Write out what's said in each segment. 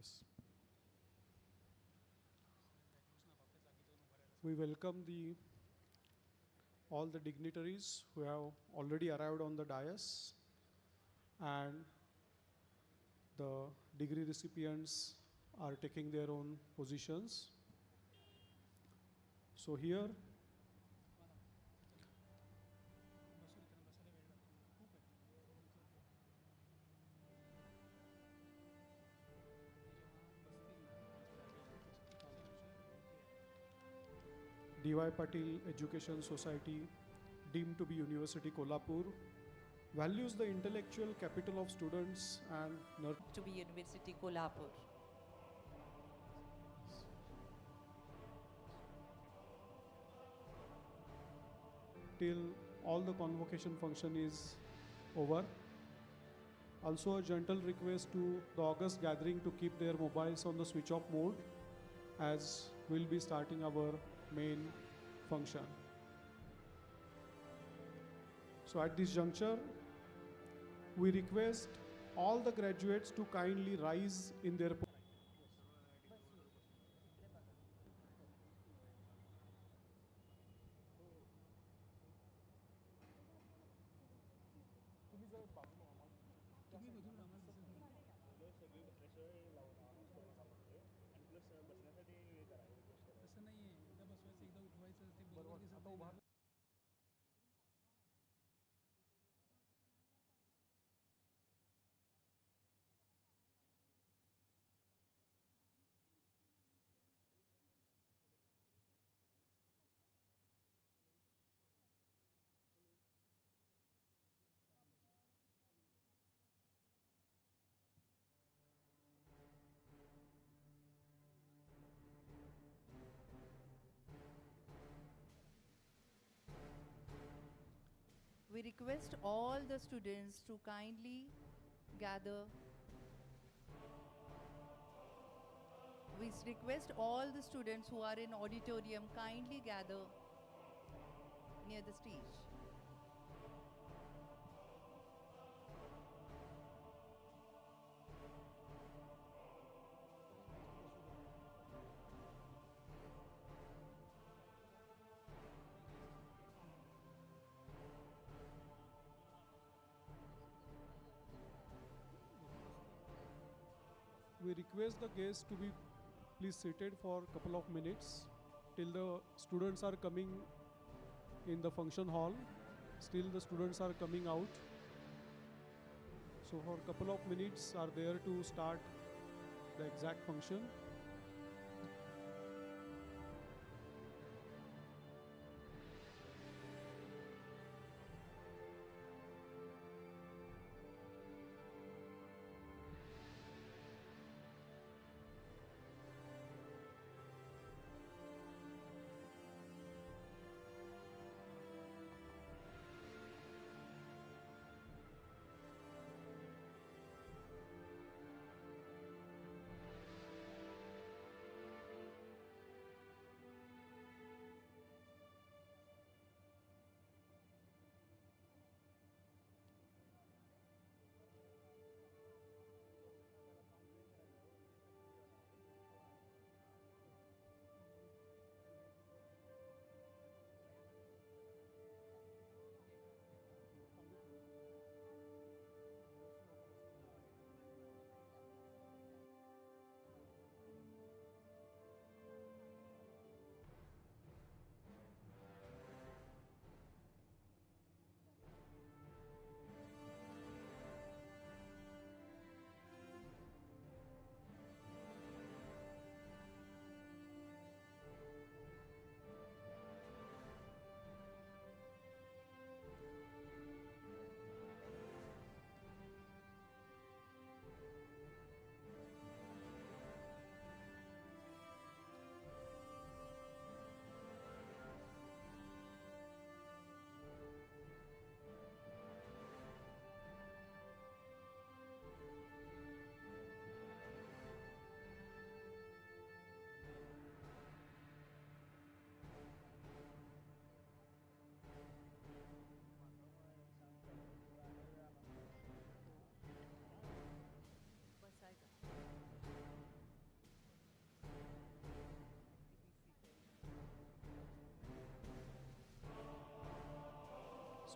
Yes. We welcome all the dignitaries who have already arrived on the dais, and the degree recipients are taking their own positions. So here DY Patil Education Society, deemed to be University Kolhapur, values the intellectual capital of students and to be University Kolhapur. till all the convocation function is over. Also a gentle request to the August gathering to keep their mobiles on the switch off mode, as we'll be starting our main function. So at this juncture, we request all the graduates to kindly rise in their तसं नाही आहे एकदा बसवायचं एकदा उठवायचं ते बरोबर दिसत नाही ना. We request all the students to kindly gather. We request all the students who are in auditorium kindly gather near the stage. We request the guests to be please seated for a couple of minutes till the students are coming in the function hall. Still the students are coming out. So for a couple of minutes are there to start the exact function.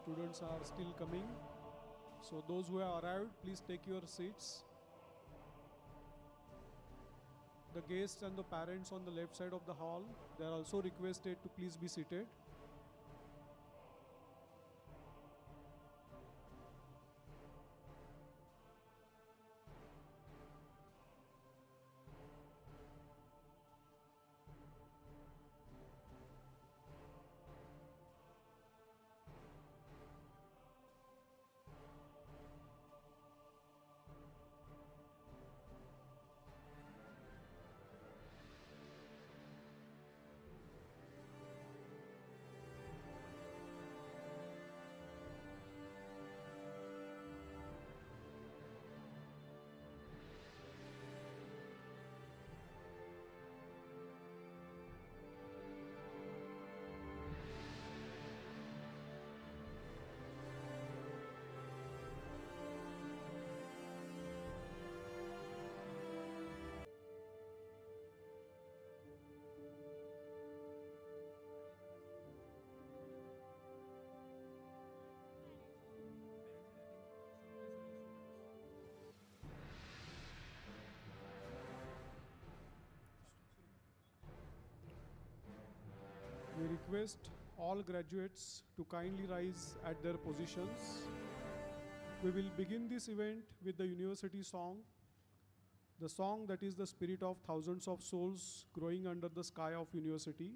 students are still coming. So those who have arrived, please take your seats. The guests and the parents on the left side of the hall, they are also requested to please be seated. We request all graduates to kindly rise at their positions. We will begin this event with the university song, the song that is the spirit of thousands of souls growing under the sky of university.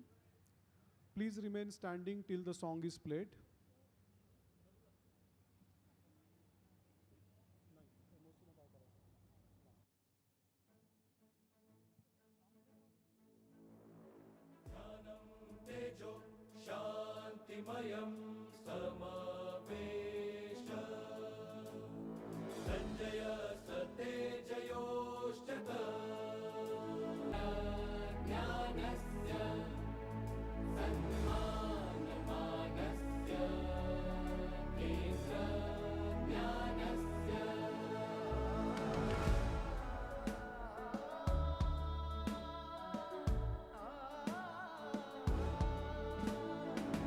Please remain standing till the song is played. तेजो शान्तिमयं समावेश सञ्जय सतेजयोश्चत ज्ञानस्य सन्मानमानस्य केन्द्र ज्ञानस्य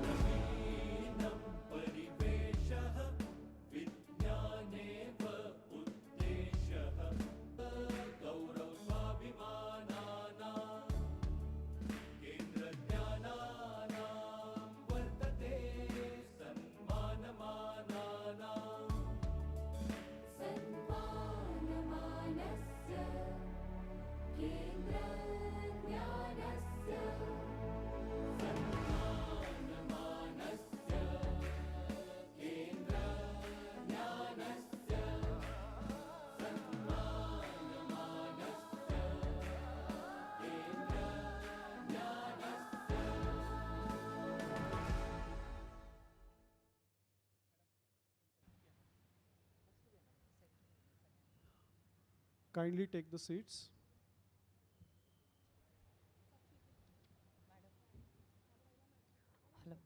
नवीनं परिवेशः विज्ञानेव उद्देशः गौरवाभिमानानां केन्द्रज्ञानानां वर्तते सन्मानमानानां सन्मानमानस्य केन्द्रज्ञानस्य सन्मानमानस्य केन्द्रज्ञानस्य सन्मानमानस्य Kindly take the seats. Hello.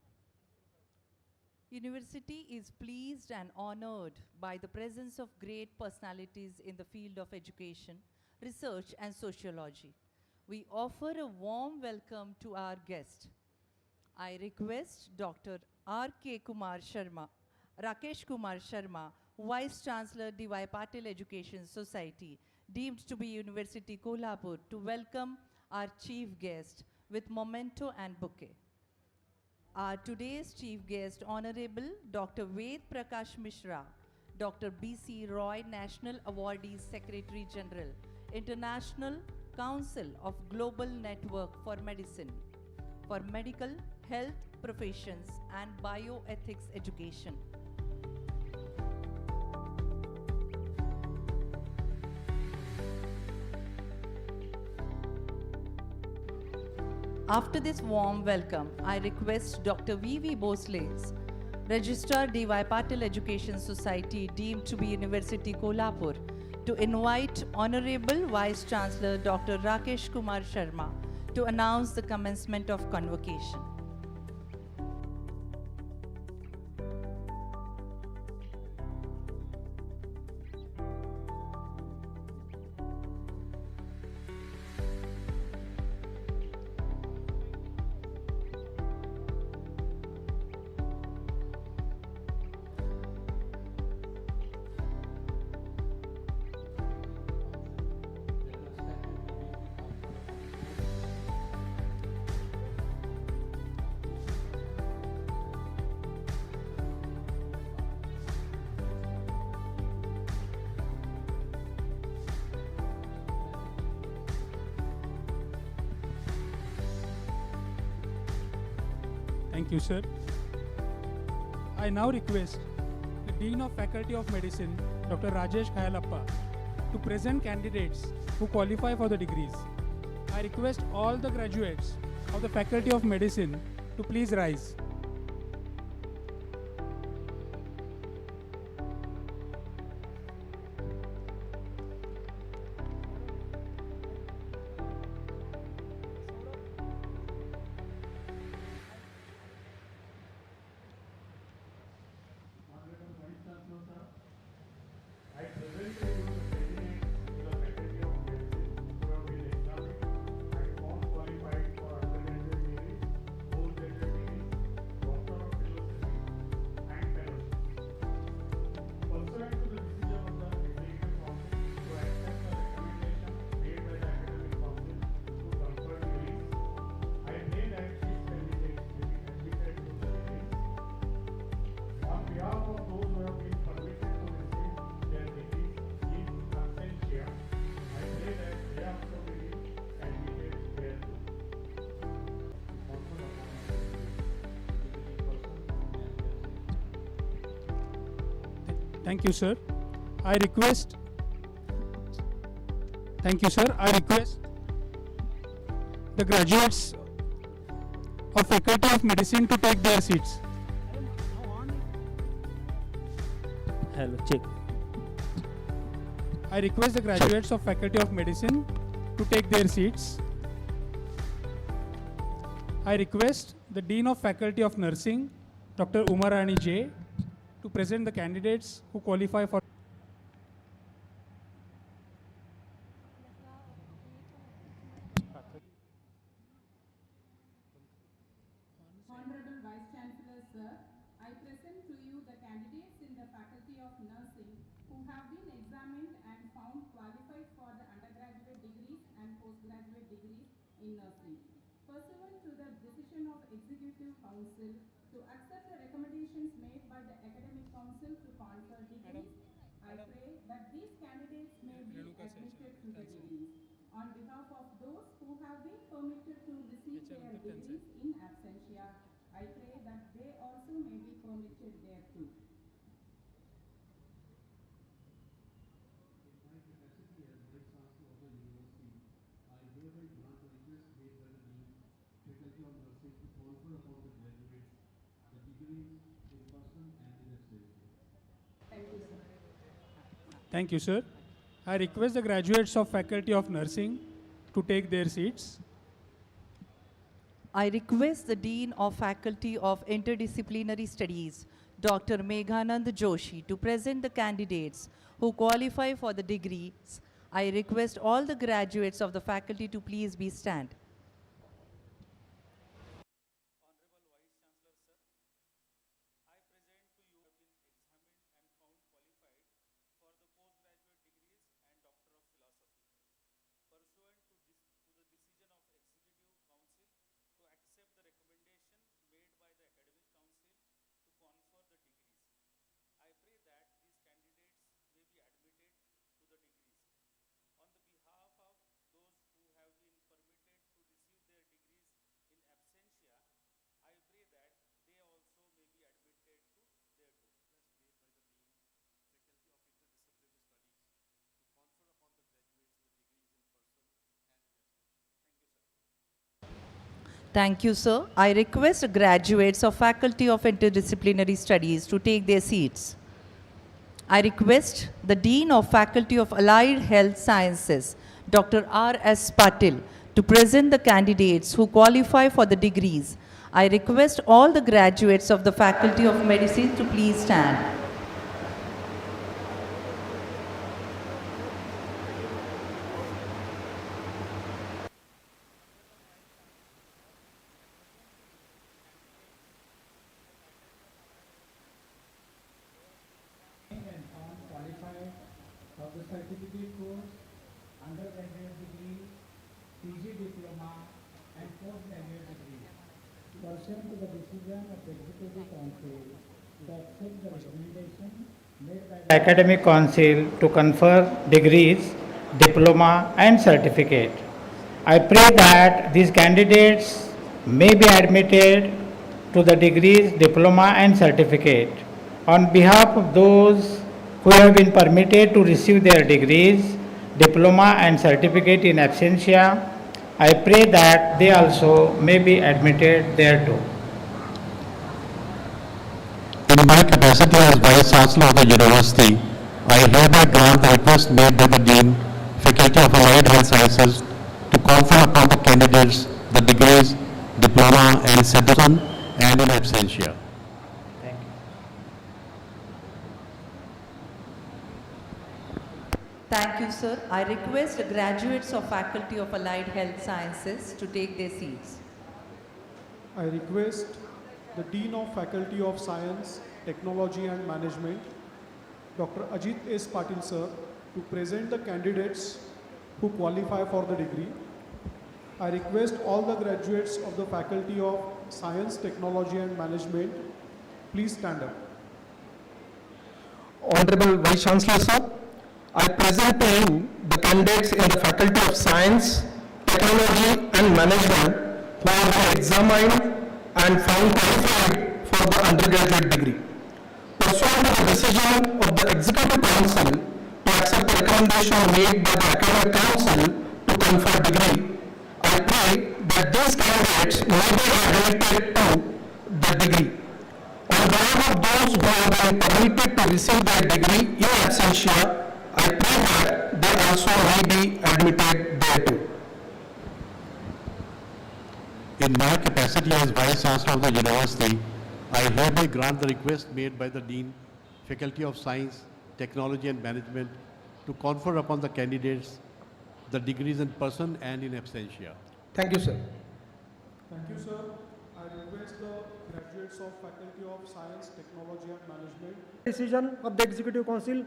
University is pleased and honored by the presence of great personalities in the field of education, research and sociology. We offer a warm welcome to our guest. I request Dr. R.K. Kumar Sharma, Rakesh Kumar Sharma, Vice Chancellor D.Y. Patil Education Society, deemed to be University Kolhapur, to welcome our chief guest with memento and bouquet. Our today's chief guest, Honorable Dr. Ved Prakash Mishra, Dr. B.C. Roy National Awardee Secretary General, International Council of Global Network for Medicine, for Medical, Health Professions and Bioethics Education. After this warm welcome, I request Dr. V.V. Bosles, Registrar D.Y. Patil Education Society, deemed to be University Kolhapur, to invite Honorable Vice Chancellor Dr. Rakesh Kumar Sharma to announce the commencement of convocation. Thank you, sir. I now request the Dean of Faculty of Medicine, Dr. Rajesh Khayalappa, to present candidates who qualify for the degrees. I request all the graduates of the Faculty of Medicine to please rise. I present to you the candidates in the Faculty of Medicine who have been examined and found qualified for undergraduate degrees, postgraduate degrees, Doctor of Philosophy, and fellowships. Pursuant to the decision of the Executive Council to accept the recommendation made by the Academic Council to confer degrees, I pray that these candidates may be admitted to the degrees. On behalf of those who have been permitted to receive their degrees in absentia, I pray that they also may be admitted thereto. Thank you, sir. I request. Thank you, sir. I request the graduates of Faculty of Medicine to take their seats. Hello, check. I request the graduates of Faculty of Medicine to take their seats. I request the Dean of Faculty of Nursing, Dr. Umarani J, to present the candidates who qualify for. Honorable Vice Chancellor, sir, I present to you the candidates in the Faculty of Nursing who have been examined and found qualified for the undergraduate degrees and postgraduate degrees in nursing. Pursuant to the decision of Executive Council to accept the recommendations made by the Academic Council to confer degrees, I pray that these candidates may be admitted to the degrees. On behalf of those who have been permitted to receive their degrees in absentia, I pray that they also may be permitted thereto. In my capacity as Vice Chancellor of the University, I hereby grant the request made by the Dean, Faculty of Nursing to confer upon the graduates the degrees in person and in absentia. Thank you, sir. Thank you, sir. I request the graduates of Faculty of Nursing to take their seats. I request the Dean of Faculty of Interdisciplinary Studies, Dr. Meghanand Joshi, to present the candidates who qualify for the degrees. I request all the graduates of the faculty to please be stand. Thank you, sir. I request graduates of Faculty of Interdisciplinary Studies to take their seats. I request the Dean of Faculty of Allied Health Sciences, Dr. R.S. Patil, to present the candidates who qualify for the degrees. I request all the graduates of the Faculty of Medicine to please stand. And found qualified for the certificate course, undergraduate degree, PG diploma, and postgraduate degree. Pursuant to the decision of the Executive Council to accept the recommendation made by the Academic Council to confer degrees, diploma, and certificate, I pray that these candidates may be admitted to the degrees, diploma and certificate. On behalf of those who have been permitted to receive their degrees, diploma and certificate in absentia, I pray that they also may be admitted thereto. In my capacity as Vice Chancellor of the University, I hereby grant the request made by the Dean, Faculty of Allied Health Sciences, to confer upon the candidates the degrees, diploma and certificate and in absentia. Thank you. Thank you, sir. I request the graduates of Faculty of Allied Health Sciences to take their seats. I request the Dean of Faculty of Science, Technology and Management, Dr. Ajit S. Patil sir, to present the candidates who qualify for the degree. I request all the graduates of the Faculty of Science, Technology and Management, please stand up. Honorable Vice Chancellor sir, I present to you the candidates in the Faculty of Science, Technology and Management who have been examined and found qualified for the undergraduate degree. Pursuant to the decision of the Executive Council to accept the recommendation made by the Academic Council to confer degree, I pray that these candidates may be admitted to the degree. On behalf of those who have been permitted to receive their degree in absentia, I pray that they also may be admitted thereto. In my capacity as Vice Chancellor of the University, I hereby grant the request made by the Dean, Faculty of Science, Technology and Management to confer upon the candidates the degrees in person and in absentia. Thank you, sir. Thank you, sir. I request the graduates of Faculty of Science, Technology and Management. Decision of the Executive Council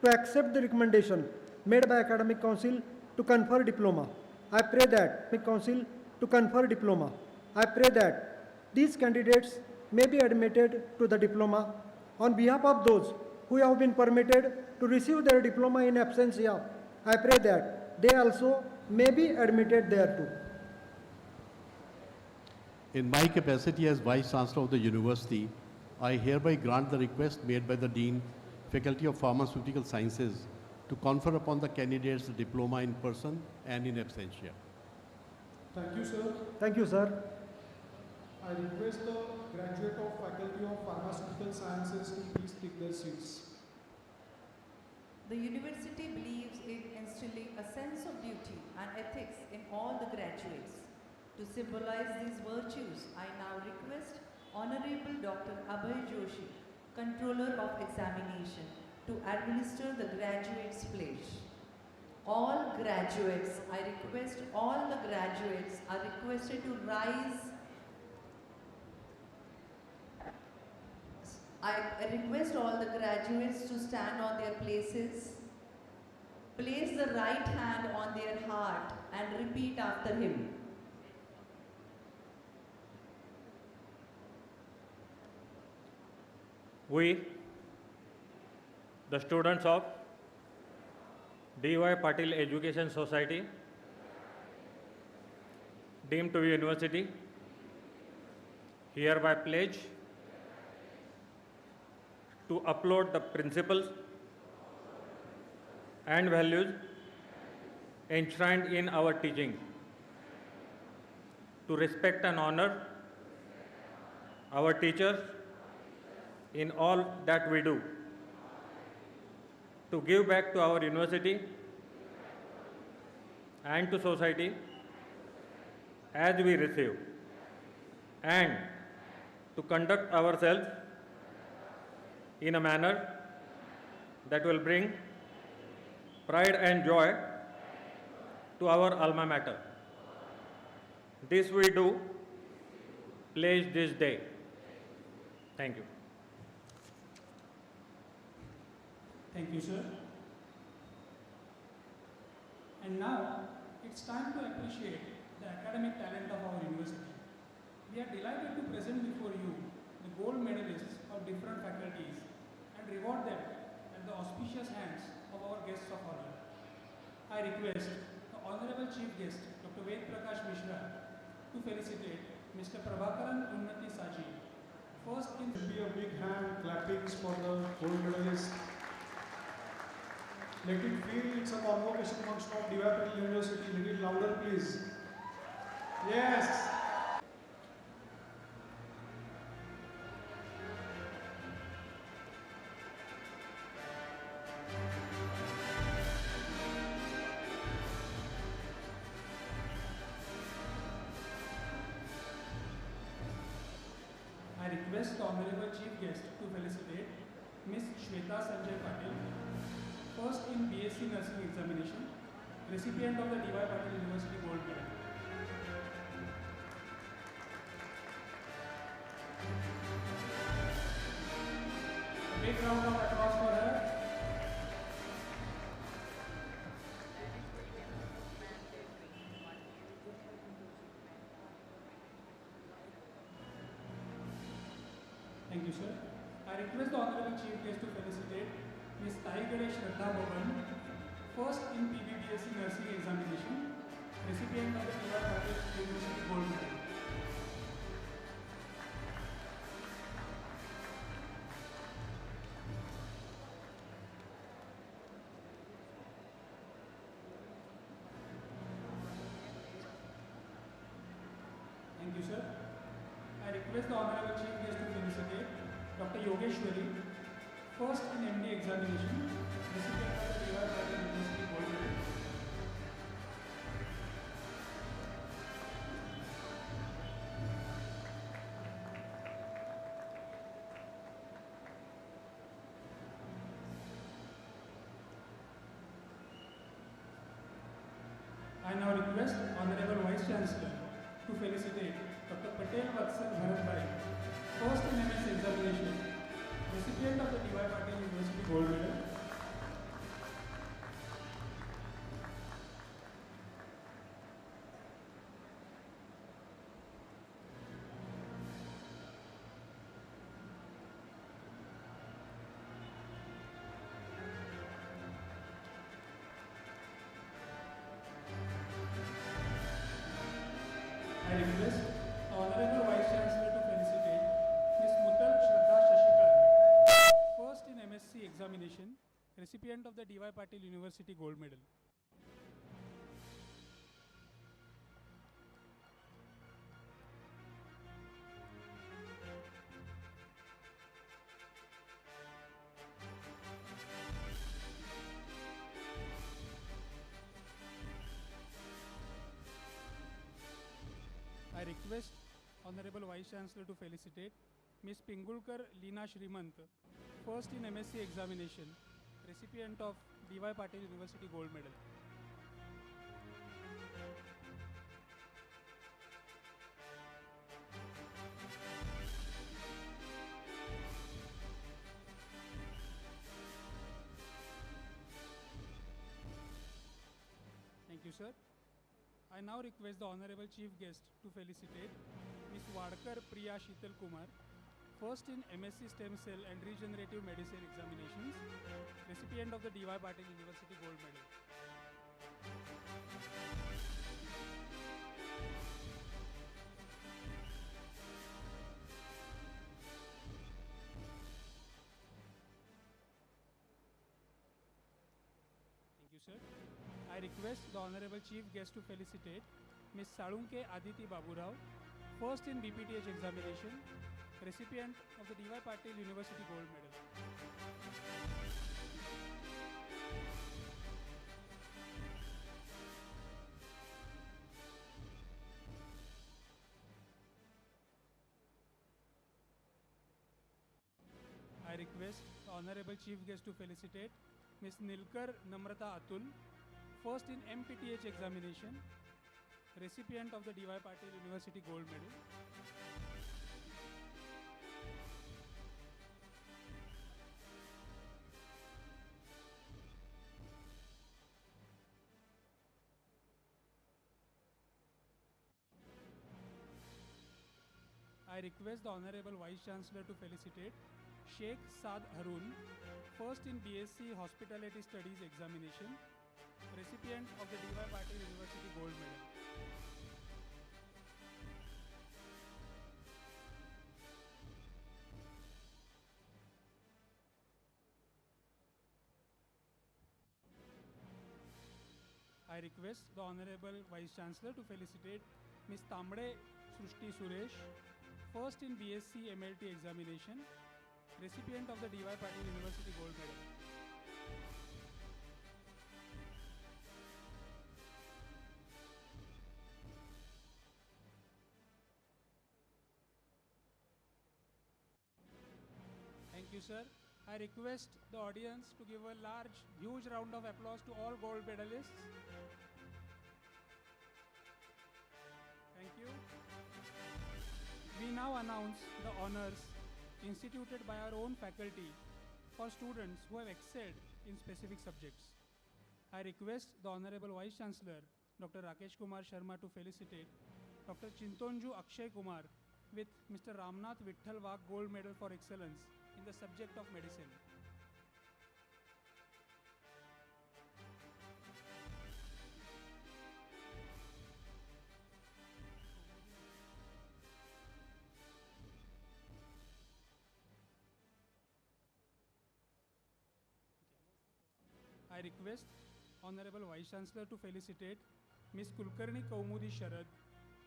to accept the recommendation made by Academic Council to confer diploma. I pray that Academic Council to confer diploma. I pray that these candidates may be admitted to the diploma. On behalf of those who have been permitted to receive their diploma in absentia, I pray that they also may be admitted thereto. In my capacity as Vice Chancellor of the University, I hereby grant the request made by the Dean, Faculty of Pharmaceutical Sciences, to confer upon the candidates the diploma in person and in absentia. Thank you, sir. Thank you, sir. I request the graduate of Faculty of Pharmaceutical Sciences to please take their seats. The university believes in instilling a sense of duty and ethics in all the graduates. To symbolize these virtues, I now request Honorable Dr. Abhay Joshi, Controller of Examination, to administer the graduates' pledge. All graduates, I request all the graduates are requested to rise. I request all the graduates to stand on their places. Place the right hand on their heart and repeat after him. We, the students of D.Y. Patil Education Society, deemed to be university, hereby pledge to uphold the principles and values enshrined in our teaching, to respect and honor our teachers in all that we do, to give back to our university and to society as we receive, and to conduct ourselves in a manner that will bring pride and joy to our alma mater. This we do pledge this day. Thank you. Thank you, sir. And now, it's time to appreciate the academic talent of our university. We are delighted to present before you the gold medalists of different faculties and reward them at the auspicious hands of our guests of honor. I request the Honorable Chief Guest, Dr. Ved Prakash Mishra, to felicitate Mr. Prabhakaran Unnati Saji First in Will be a big hand clappings for the gold medalist. Let it feel it's a convocation function of DY Patil University. Let it louder, please. Yes. I request the Honorable Chief Guest to felicitate Ms. Shweta Sanjay Patil, first in BSc Nursing examination, recipient of the DY Patil University Gold Medal. A big round of applause for her. Thank you, sir. I request the Honorable Chief Guest to felicitate Ms. Taigade Shraddha Bhavan, first in PBBSc Nursing examination, recipient of the DY Patil University Gold Medal. Thank you, sir. I request the Honorable Chief Guest to felicitate Dr. Yogeshwari, first in MD examination, recipient of the DY Patil University Gold Medal. I now request Honorable Vice Chancellor to felicitate Dr. Patel Vatsal Bharatbhai, first in MS examination, recipient of the DY Patil University Gold Medal. I request the Honorable Vice Chancellor to felicitate Ms. Mutal Shraddha Shashikal, first in MSc examination, recipient of the DY Patil University Gold Medal. I request Honorable Vice Chancellor to felicitate Ms. Pingulkar Leena Shrimant, first in MSc examination, recipient of DY Patil University Gold Medal. Thank you, sir. I now request the Honorable Chief Guest to felicitate Ms. Wadkar Priya Sheetal Kumar, first in MSc Stem Cell and Regenerative Medicine examinations, recipient of the DY Patil University Gold Medal. Thank you, sir. I request the Honorable Chief Guest to felicitate Ms. Salunke Aditi Baburao, first in BPTH examination, recipient of the DY Patil University Gold Medal. I request the Honorable Chief Guest to felicitate Ms. Nilkar Namrata Atul, first in MPTH examination, recipient of the DY Patil University Gold Medal. I request the Honorable Vice Chancellor to felicitate Sheikh Saad Harun, first in BSc Hospitality Studies examination, recipient of the DY Patil University Gold Medal. I request the Honorable Vice Chancellor to felicitate Ms. Tamde Srushti Suresh, first in BSc MLT examination, recipient of the D.Y. Patil University Gold Medal. Thank you, sir. I request the audience to give a huge round of applause to all gold medalists. Thank you. We now announce the honors instituted by our own faculty for students who have excelled in specific subjects. I request the Honorable Vice Chancellor, Dr. Rakesh Kumar Sharma, to felicitate Dr. Chintonju Akshay Kumar with Mr. Ramnath Vitthal Wagh Gold Medal for Excellence in the subject of medicine. I request Honorable Vice Chancellor to felicitate Ms. Kulkarni Kaumudi Sharad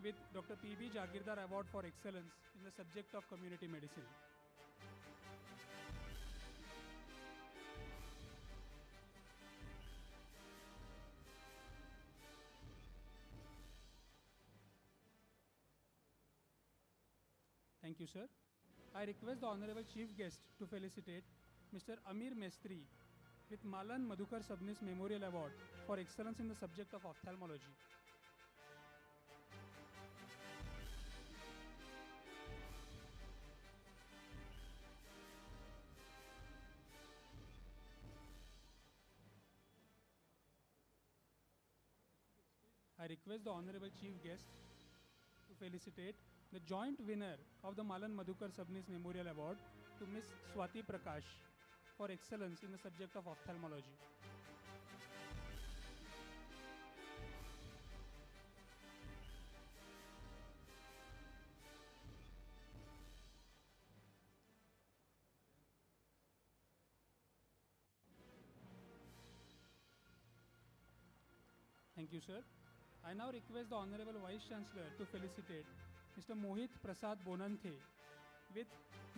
with Dr. P.B. Jagirdar Award for Excellence in the subject of Community Medicine. Thank you, sir. I request the Honorable Chief Guest to felicitate Mr. Amir Mestri with Malan Madhukar Sabnis Memorial Award for Excellence in the subject of Ophthalmology. I request the Honorable Chief Guest to felicitate the joint winner of the Malan Madhukar Sabnis Memorial Award to Ms. Swati Prakash for excellence in the subject of ophthalmology. Thank you, sir. I now request the Honorable Vice Chancellor to felicitate Mr. Mohit Prasad Bonanthe with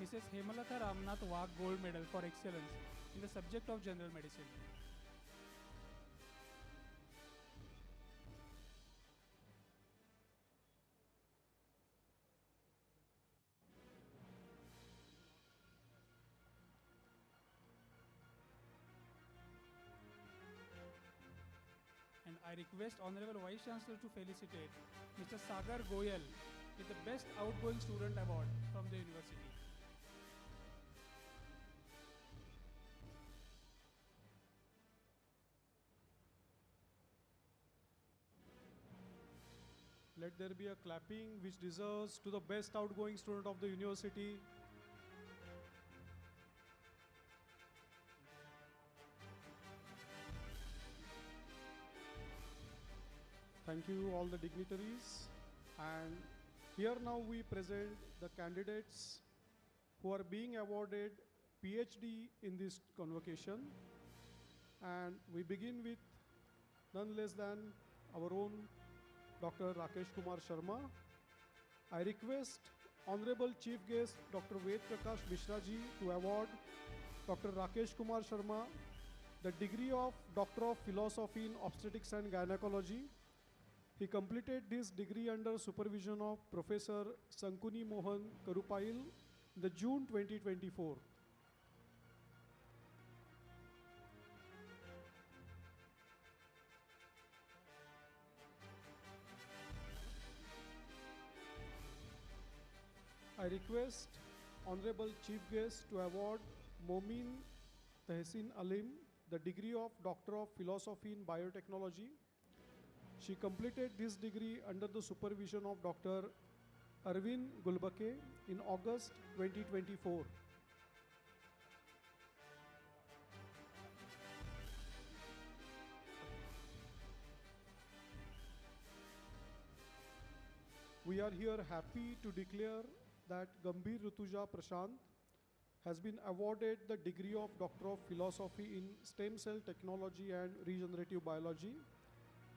Mrs. Hemalata Ramnath Wagh Gold Medal for Excellence in the subject of General Medicine. And I request Honorable Vice Chancellor to felicitate Mr. Sagar Goyal with the Best Outgoing Student Award from the university. Let there be a clapping which deserves to the best outgoing student of the university. Thank you all the dignitaries. And here now we present the candidates who are being awarded PhD in this convocation. And we begin with none less than our own Dr. Rakesh Kumar Sharma. I request Honorable Chief Guest Dr. Ved Prakash Mishra ji to award Dr. Rakesh Kumar Sharma the degree of Doctor of Philosophy in Obstetrics and Gynecology. He completed this degree under supervision of Professor Sankuni Mohan Karupail in the June 2024. I request Honorable Chief Guest to award Momin Tehsin Alim the degree of Doctor of Philosophy in Biotechnology. She completed this degree under the supervision of Dr. Arvind Gulbake in August 2024. We are here happy to declare that Gambhir Rutuja Prashant has been awarded the degree of Doctor of Philosophy in Stem Cell Technology and Regenerative Biology.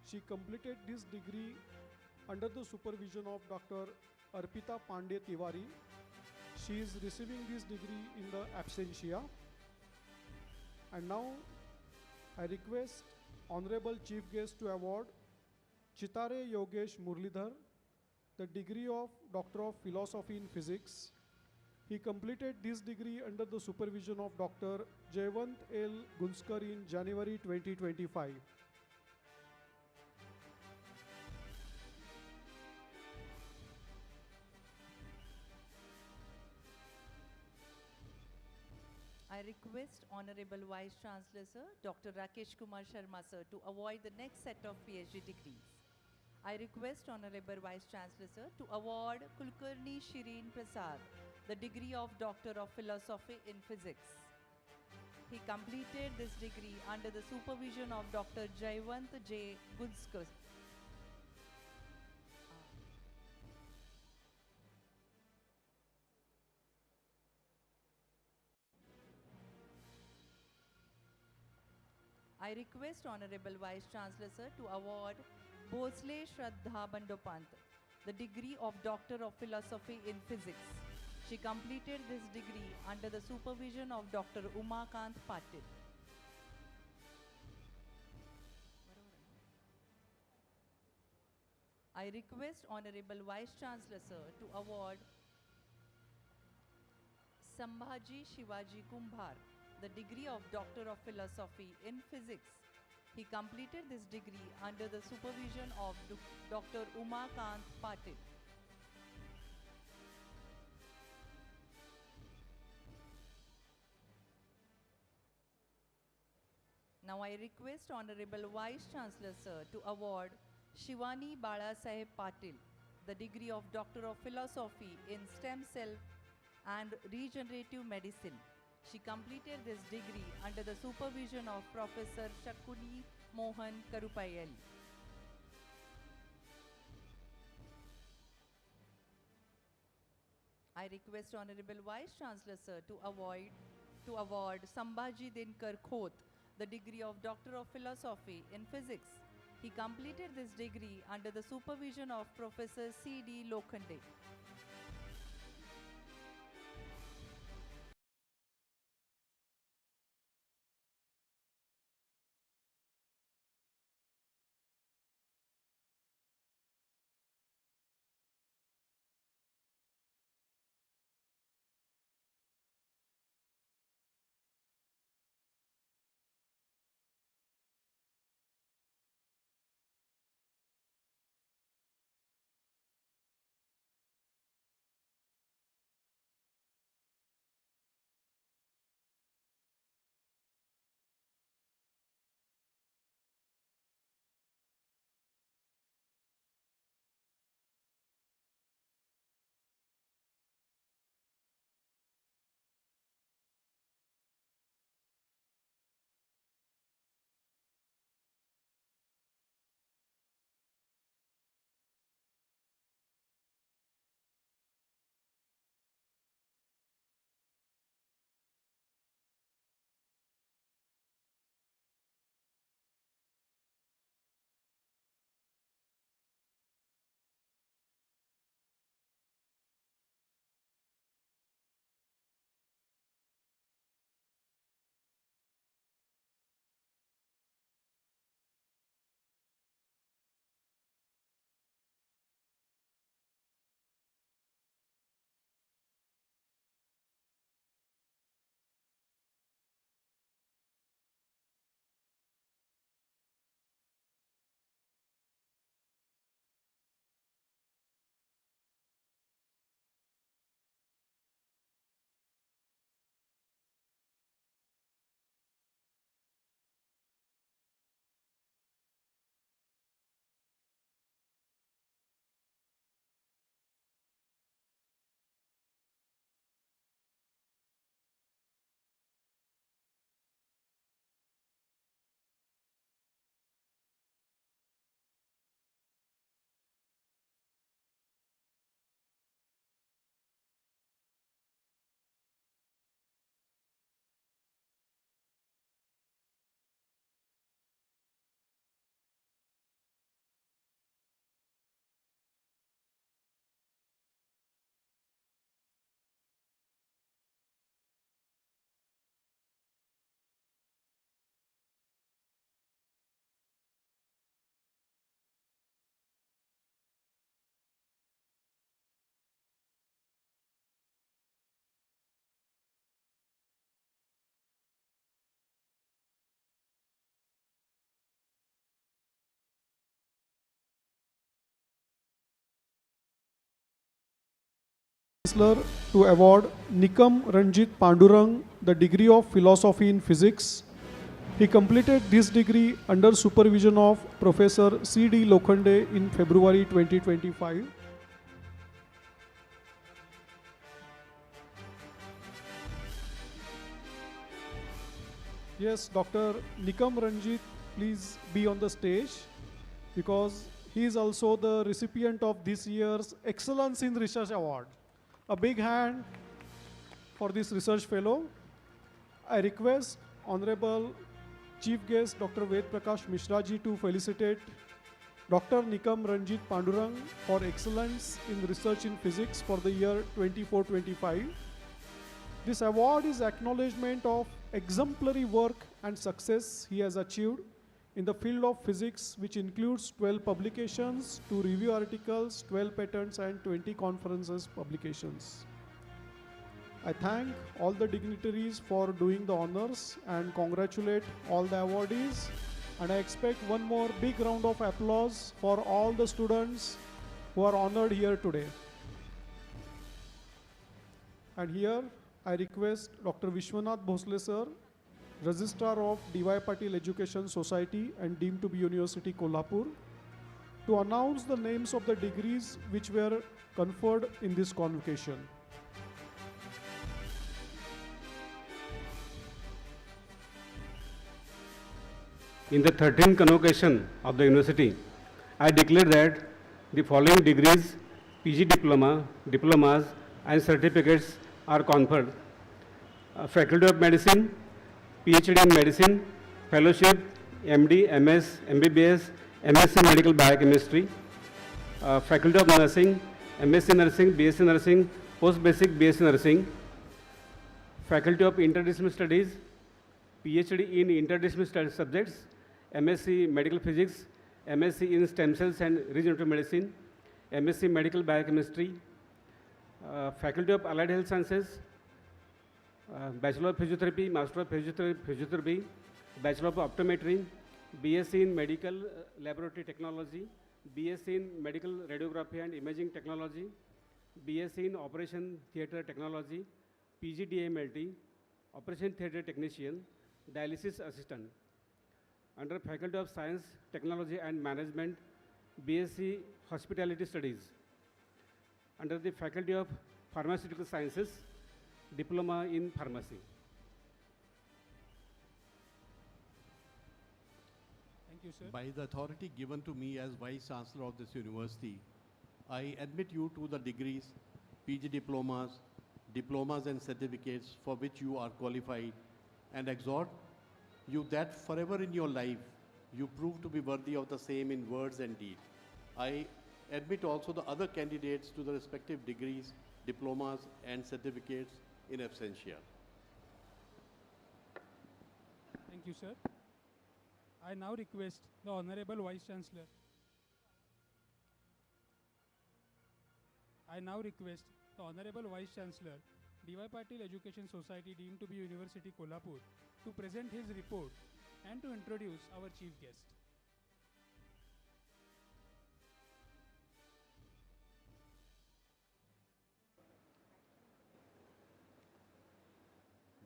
She completed this degree under the supervision of Dr. Arpita Pandey Tiwari. She is receiving this degree in the absentia. And now I request Honorable Chief Guest to award Chitare Yogesh Murlidhar the degree of Doctor of Philosophy in Physics. He completed this degree under the supervision of Dr. Jayvant L. Gunskar in January 2025. I request Honorable Vice Chancellor Sir, Dr. Rakesh Kumar Sharma Sir, to award the next set of PhD degrees. I request Honorable Vice Chancellor Sir to award Kulkarni Shireen Prasad the degree of Doctor of Philosophy in Physics. He completed this degree under the supervision of Dr. Jayvant J. Gunskar. I request Honorable Vice Chancellor Sir to award Bhosle Shraddha Bandopant the degree of Doctor of Philosophy in Physics. She completed this degree under the supervision of Dr. Umakant Patil. I request Honorable Vice Chancellor Sir to award Sambhaji Shivaji Kumbhar the degree of Doctor of Philosophy in Physics. He completed this degree under the supervision of Dr. Umakant Patil. Now I request Honorable Vice Chancellor Sir to award Shivani Bala Saheb Patil the degree of Doctor of Philosophy in Stem Cell and Regenerative Medicine. She completed this degree under the supervision of Professor Shakuni Mohan Karupayali. I request Honorable Vice Chancellor Sir to award Sambhaji Dinkar Khoth the degree of Doctor of Philosophy in Physics. He completed this degree under the supervision of Professor C.D. Lokhande. Chancellor to award Nikam Ranjit Pandurang the degree of Philosophy in Physics. He completed this degree under supervision of Professor C.D. Lokhande in February 2025. Yes, Dr. Nikam Ranjit, please be on the stage because he is also the recipient of this year's Excellence in Research Award. A big hand for this research fellow. I request Honorable Chief Guest Dr. Ved Prakash Mishra ji to felicitate Dr. Nikam Ranjit Pandurang for excellence in research in physics for the year 24-25. This award is acknowledgement of exemplary work and success he has achieved in the field of physics, which includes 12 publications, 2 review articles, 12 patents, and 20 conferences publications. I thank all the dignitaries for doing the honors and congratulate all the awardees. And I expect one more big round of applause for all the students who are honored here today. And here I request Dr. Vishwanath Bhosle sir, Registrar of D.Y. Patil Education Society and deemed to be University Kolhapur, to announce the names of the degrees which were conferred in this convocation. In the 13th convocation of the university, I declare that the following degrees, PG diploma, diplomas and certificates are conferred. Faculty of Medicine, PhD in Medicine, Fellowship, MD, MS, MBBS, MSc Medical Biochemistry, Faculty of Nursing, MSc Nursing, BSc Nursing, Post-Basic BSc Nursing, Faculty of Interdisciplinary Studies, PhD in Interdisciplinary Subjects, MSc Medical Physics, MSc in Stem Cells and Regenerative Medicine, MSc Medical Biochemistry, Faculty of Allied Health Sciences, Bachelor of Physiotherapy, Master of Physiotherapy, Bachelor of Optometry, BSc in Medical Laboratory Technology, BSc in Medical Radiography and Imaging Technology, BSc in Operation Theatre Technology, PGDMLT, Operation Theatre Technician, Dialysis Assistant. Under Faculty of Science, Technology and Management, BSc Hospitality Studies. Under the Faculty of Pharmaceutical Sciences, Diploma in Pharmacy. Thank you, sir. By the authority given to me as Vice Chancellor of this university, I admit you to the degrees, PG diplomas, diplomas and certificates for which you are qualified, and exhort you that forever in your life you prove to be worthy of the same in words and deed. I admit also the other candidates to the respective degrees, diplomas and certificates in absentia. Thank you, sir. I now request the Honorable Vice Chancellor. I now request the Honorable Vice Chancellor, D.Y. Patil Education Society deemed to be University Kolhapur, to present his report and to introduce our chief guest.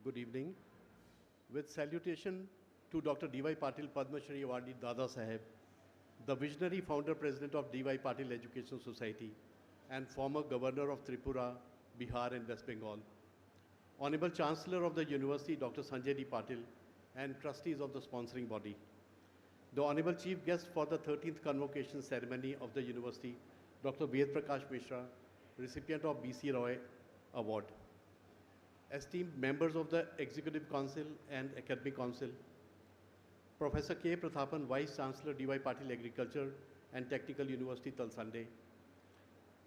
Good evening. With salutation to Dr. D.Y. Patil Padma Shri Awardee Dada Saheb, the visionary founder president of D.Y. Patil Education Society and former governor of Tripura, Bihar and West Bengal, Honorable Chancellor of the University, Dr. Sanjay D. Patil, and trustees of the sponsoring body, the Honorable Chief Guest for the 13th Convocation Ceremony of the University, Dr. Ved Prakash Mishra, recipient of B.C. Roy Award, esteemed members of the Executive Council and Academic Council, Professor K. Prathapan, Vice Chancellor, D.Y. Patil Agriculture and Technical University, Talsande,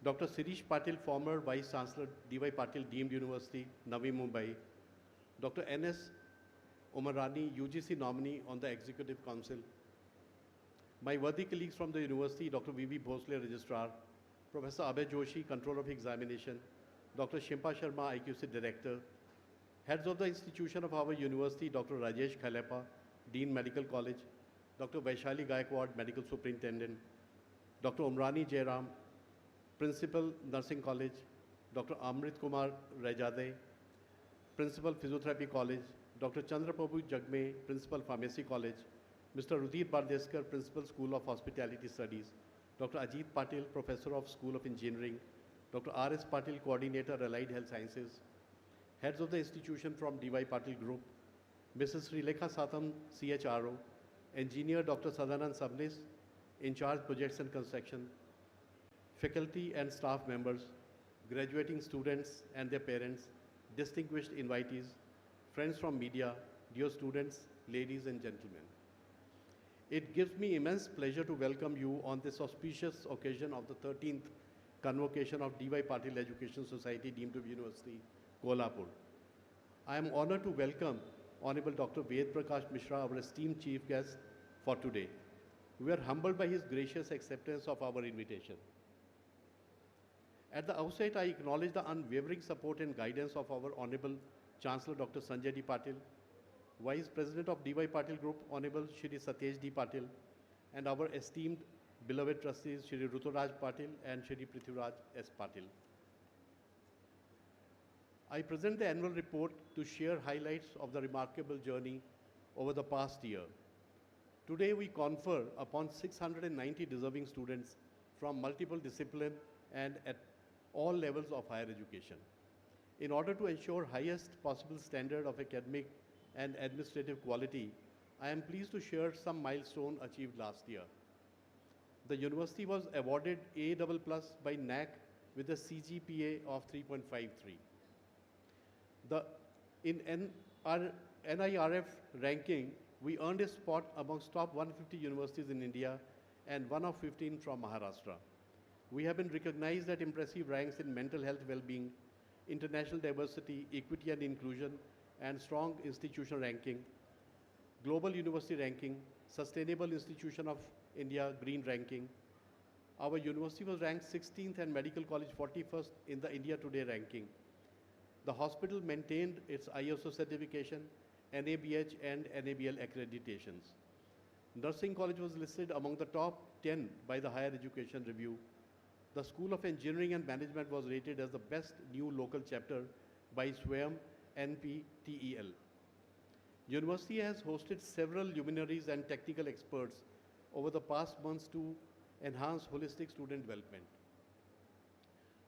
Dr. Sirish Patil, former Vice Chancellor, D.Y. Patil Deemed University, Navi Mumbai, Dr. N.S. Omarani, UGC nominee on the Executive Council, my worthy colleagues from the university, Dr. V.V. Bhosle, Registrar, Professor Abhay Joshi, Controller of Examination, Dr. Shimpa Sharma, IQC Director, heads of the institution of our university, Dr. Rajesh Khalapa, Dean Medical College, Dr. Vaishali Gaikwad, Medical Superintendent, Dr. Umrani Jairam, Principal Nursing College, Dr. Amrit Kumar Rajade, Principal Physiotherapy College, Dr. Chandraprabhu Jagme, Principal Pharmacy College, Mr. Rudhir Bardeskar, Principal School of Hospitality Studies, Dr. Ajit Patil, Professor of School of Engineering, Dr. R.S. Patil, Coordinator, Allied Health Sciences, heads of the institution from D.Y. Patil Group, Mrs. Srilekha Satham, CHRO, Engineer Dr. Sadanand Sabnis, in charge projects and construction, faculty and staff members, graduating students and their parents, distinguished invitees, friends from media, dear students, ladies and gentlemen. It gives me immense pleasure to welcome you on this auspicious occasion of the 13th Convocation of D.Y. Patil Education Society deemed to be University, Kolhapur. I am honored to welcome Honorable Dr. Ved Prakash Mishra, our esteemed chief guest for today. We are humbled by his gracious acceptance of our invitation. At the outset, I acknowledge the unwavering support and guidance of our Honorable Chancellor Dr. Sanjay D. Patil, Vice President of D.Y. Patil Group, Honorable Shri Satyesh D. Patil, and our esteemed beloved trustees Shri Ruturaj Patil and Shri Prithviraj S. Patil. I present the annual report to share highlights of the remarkable journey over the past year. Today we confer upon 690 deserving students from multiple disciplines and at all levels of higher education. In order to ensure highest possible standard of academic and administrative quality, I am pleased to share some milestone achieved last year. The university was awarded A++ by NAC with a CGPA of 3.53. In NIRF ranking, we earned a spot amongst top 150 universities in India and one of 15 from Maharashtra. We have been recognized at impressive ranks in mental health well-being, international diversity, equity and inclusion, and strong institution ranking, global university ranking, sustainable institution of India green ranking. Our university was ranked 16th and medical college 41st in the India Today ranking. The hospital maintained its ISO certification, NABH and NABL accreditations. Nursing college was listed among the top 10 by the Higher Education Review. The School of Engineering and Management was rated as the best new local chapter by SWAYAM NPTEL. University has hosted several luminaries and technical experts over the past months to enhance holistic student development.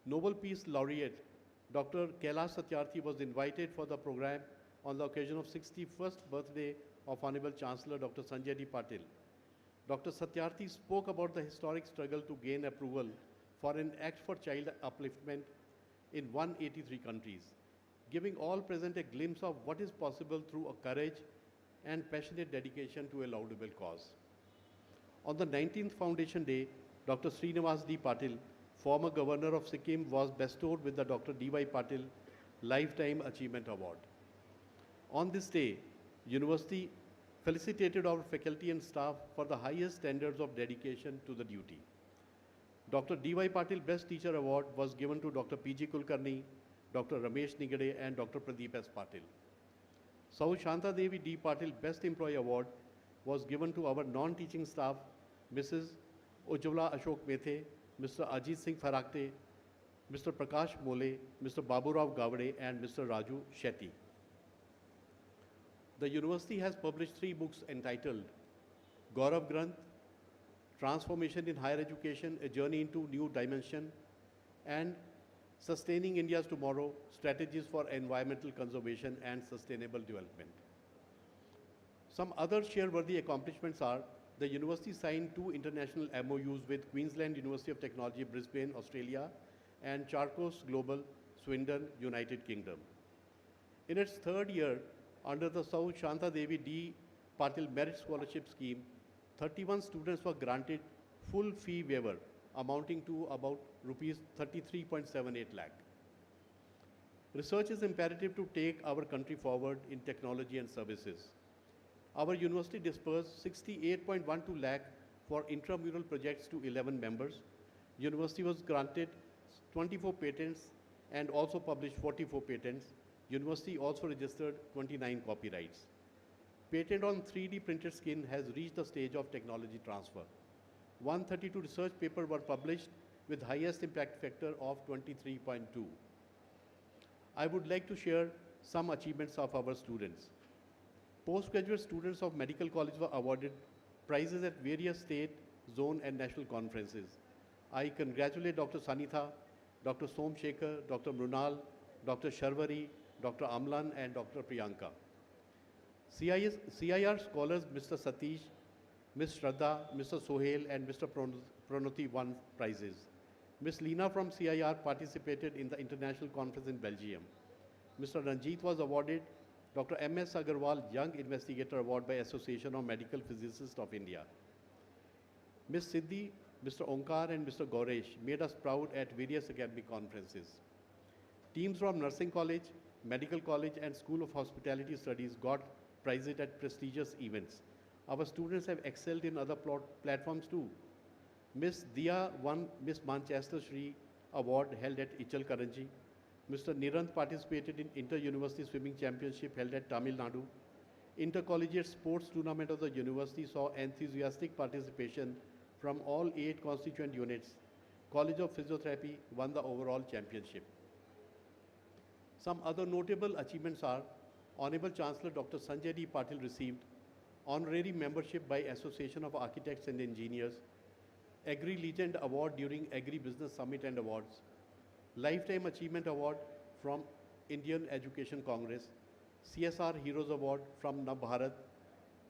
Nobel Peace Laureate Dr. Kailash Satyarthi was invited for the program on the occasion of 61st birthday of Honorable Chancellor Dr. Sanjay D. Patil. Dr. Satyarthi spoke about the historic struggle to gain approval for an Act for Child Upliftment in 183 countries, giving all present a glimpse of what is possible through a courage and passionate dedication to a laudable cause. On the 19th Foundation Day, Dr. Srinivas D. Patil, former Governor of Sikkim, was bestowed with the Dr. D.Y. Patil Lifetime Achievement Award. On this day, University felicitated our faculty and staff for the highest standards of dedication to the duty. Dr. D.Y. Patil Best Teacher Award was given to Dr. P.G. Kulkarni, Dr. Ramesh Nigade and Dr. Pradeep S. Patil. Sau Shanta Devi D. Patil Best Employee Award was given to our non-teaching staff, Mrs. Ujjwala Ashok Methe, Mr. Ajit Singh Farakte, Mr. Prakash Mole, Mr. Baburao Gavade and Mr. Raju Shetty. The university has published 3 books entitled Gaurav Granth, Transformation in Higher Education, A Journey into New Dimension, and Sustaining India's Tomorrow, Strategies for Environmental Conservation and Sustainable Development. Some other share-worthy accomplishments are the university signed 2 international MOUs with Queensland University of Technology, Brisbane, Australia, and Charcos Global, Swindon, United Kingdom. In its 3rd year, under the Sau Shanta Devi D. Patil Merit Scholarship Scheme, 31 students were granted full fee waiver amounting to about rupees 33.78 lakh. Research is imperative to take our country forward in technology and services. Our university dispersed 68.12 lakh for intramural projects to 11 members. University was granted 24 patents and also published 44 patents. University also registered 29 copyrights. Patent on 3D printed skin has reached the stage of technology transfer. 132 research papers were published with highest impact factor of 23.2. I would like to share some achievements of our students. Postgraduate students of medical college were awarded prizes at various state, zone and national conferences. I congratulate Dr. Sanitha, Dr. Somshekhar, Dr. Mrunal, Dr. Sharvari, Dr. Amlan and Dr. Priyanka. CIR scholars Mr. Satish, Ms. Shraddha, Mr. Sohail and Mr. Pranoti won prizes. Ms. Leena from CIR participated in the international conference in Belgium. Mr. Ranjit was awarded Dr. M.S. Agarwal Young Investigator Award by Association of Medical Physicists of India. Ms. Siddhi, Mr. Onkar and Mr. Gauresh made us proud at various academic conferences. Teams from Nursing College, Medical College and School of Hospitality Studies got prizes at prestigious events. Our students have excelled in other platforms too. Ms. Dia won Miss Manchester Shri Award held at Ichal Karanji. Mr. Nirant participated in Inter-University Swimming Championship held at Tamil Nadu. Intercollegiate Sports Tournament of the University saw enthusiastic participation from all 8 constituent units. College of Physiotherapy won the overall championship. Some other notable achievements are Honorable Chancellor Dr. Sanjay D. Patil received honorary membership by Association of Architects and Engineers, Agri Legend Award during Agri Business Summit and Awards, Lifetime Achievement Award from Indian Education Congress, CSR Heroes Award from Navbharat,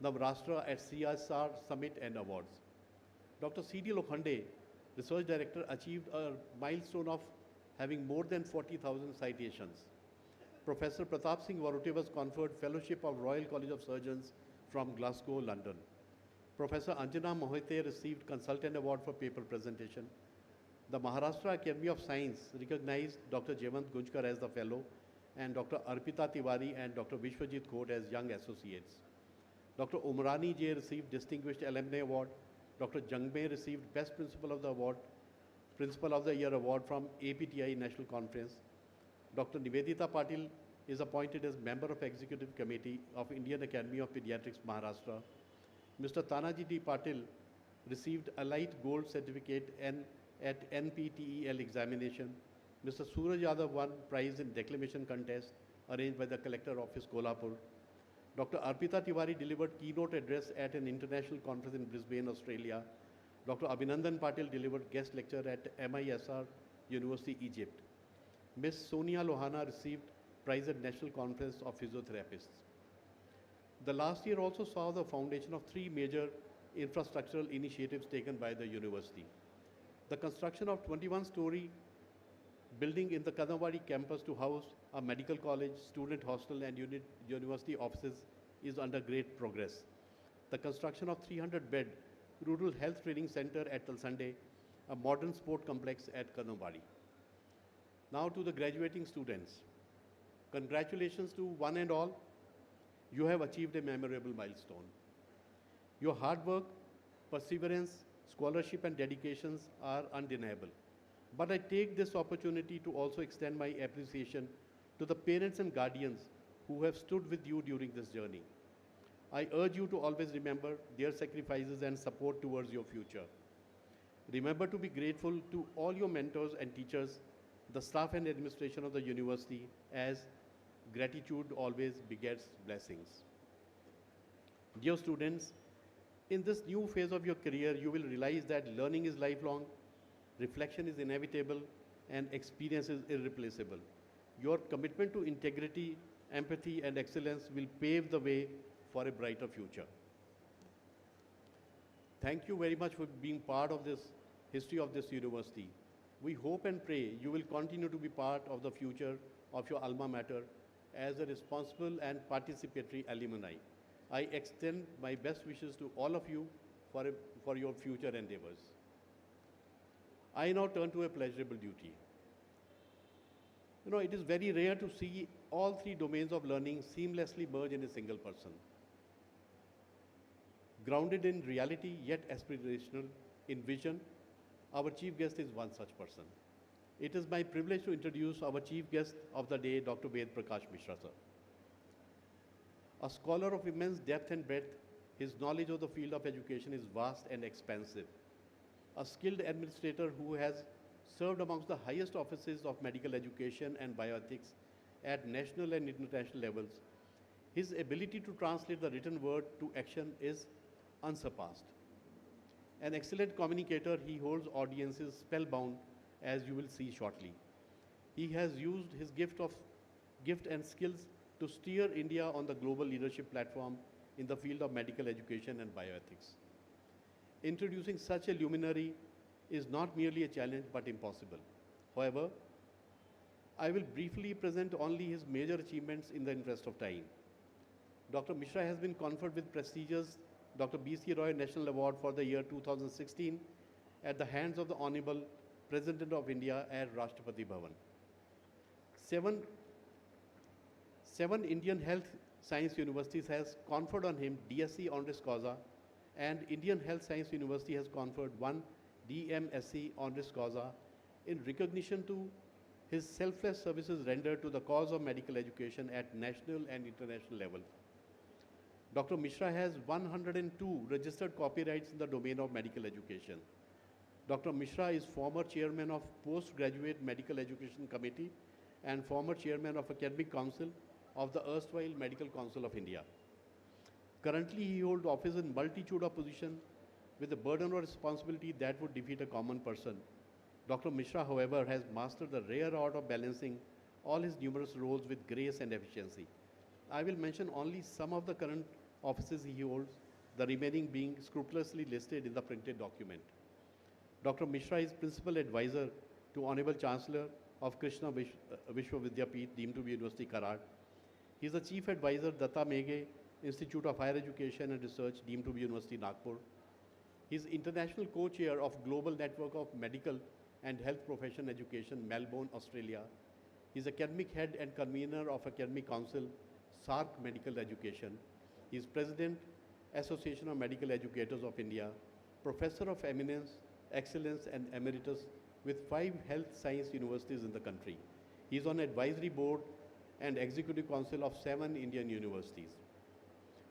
Navrashtra at CSR Summit and Awards. Dr. C.D. Lokhande, Research Director, achieved a milestone of having more than 40,000 citations. Professor Pratap Singh Varote was conferred Fellowship of Royal College of Surgeons from Glasgow, London. Professor Anjana Mohite received Consultant Award for paper presentation. The Maharashtra Academy of Science recognized Dr. Jayant Gunjkar as the Fellow and Dr. Arpita Tiwari and Dr. Vishwajit Khod as Young Associates. Dr. Umrani J received Distinguished Alumni Award. Dr. Jangme received Best Principal of the Year Award from APTI National Conference. Dr. Nivedita Patil is appointed as Member of Executive Committee of Indian Academy of Pediatrics, Maharashtra. Mr. Tanaji D. Patil received a light gold certificate at NPTEL examination. Mr. Suraj Yadav won prize in declamation contest arranged by the Collector Office, Kolhapur. Dr. Arpita Tiwari delivered keynote address at an international conference in Brisbane, Australia. Dr. Abhinandan Patil delivered guest lecture at MISR University, Egypt. Ms. Sonia Lohana received prize at National Conference of Physiotherapists. The last year also saw the foundation of 3 major infrastructural initiatives taken by the university. The construction of 21-story building in the Kadambwadi campus to house a medical college, student hostel and university offices is under great progress. The construction of 300-bed rural health training center at Talsande, a modern sport complex at Kadambwadi. Now to the graduating students. Congratulations to one and all. You have achieved a memorable milestone. Your hard work, perseverance, scholarship and dedications are undeniable. But I take this opportunity to also extend my appreciation to the parents and guardians who have stood with you during this journey. I urge you to always remember their sacrifices and support towards your future. Remember to be grateful to all your mentors and teachers, the staff and administration of the university, as gratitude always begets blessings. Dear students, in this new phase of your career, you will realize that learning is lifelong, reflection is inevitable, and experience is irreplaceable. Your commitment to integrity, empathy, and excellence will pave the way for a brighter future. Thank you very much for being part of this history of this university. We hope and pray you will continue to be part of the future of your alma mater as a responsible and participatory alumni. I extend my best wishes to all of you for your future endeavors. I now turn to a pleasurable duty. It is very rare to see all 3 domains of learning seamlessly merge in a single person. Grounded in reality yet aspirational in vision, our chief guest is one such person. It is my privilege to introduce our chief guest of the day, Dr. Ved Prakash Mishra, sir. A scholar of immense depth and breadth, his knowledge of the field of education is vast and expansive. A skilled administrator who has served amongst the highest offices of medical education and bioethics, at national and international levels, his ability to translate the written word to action is unsurpassed. An excellent communicator, he holds audiences spellbound, as you will see shortly. He has used his gift and skills to steer India on the global leadership platform in the field of medical education and bioethics. Introducing such a luminary is not merely a challenge but impossible. However, I will briefly present only his major achievements in the interest of time. Dr. Mishra has been conferred with prestigious Dr. B.C. Roy National Award for the year 2016 at the hands of the Honorable President of India at Rashtrapati Bhavan. Seven Indian Health Science Universities has conferred on him DSc honoris causa, and Indian Health Science University has conferred one DMSc honoris causa in recognition to his selfless services rendered to the cause of medical education at national and international level. Dr. Mishra has 102 registered copyrights in the domain of medical education. Dr. Mishra is former chairman of Postgraduate Medical Education Committee and former chairman of Academic Council of the erstwhile Medical Council of India. Currently, he holds office in multitude of positions with a burden of responsibility that would defeat a common person. Dr. Mishra, however, has mastered the rare art of balancing all his numerous roles with grace and efficiency. I will mention only some of the current offices he holds, the remaining being scrupulously listed in the printed document. Dr. Mishra is Principal Advisor to Honorable Chancellor of Krishna Vishwa Vidyapeeth, deemed to be University Karad. He is the Chief Advisor, Datta Meghe, Institute of Higher Education and Research, deemed to be University Nagpur. He is International Co-Chair of Global Network of Medical and Health Profession Education, Melbourne, Australia. He is Academic Head and Convener of Academic Council, SARC Medical Education. He is President, Association of Medical Educators of India, Professor of Eminence, Excellence and Emeritus with 5 health science universities in the country. He is on advisory board and executive council of 7 Indian universities.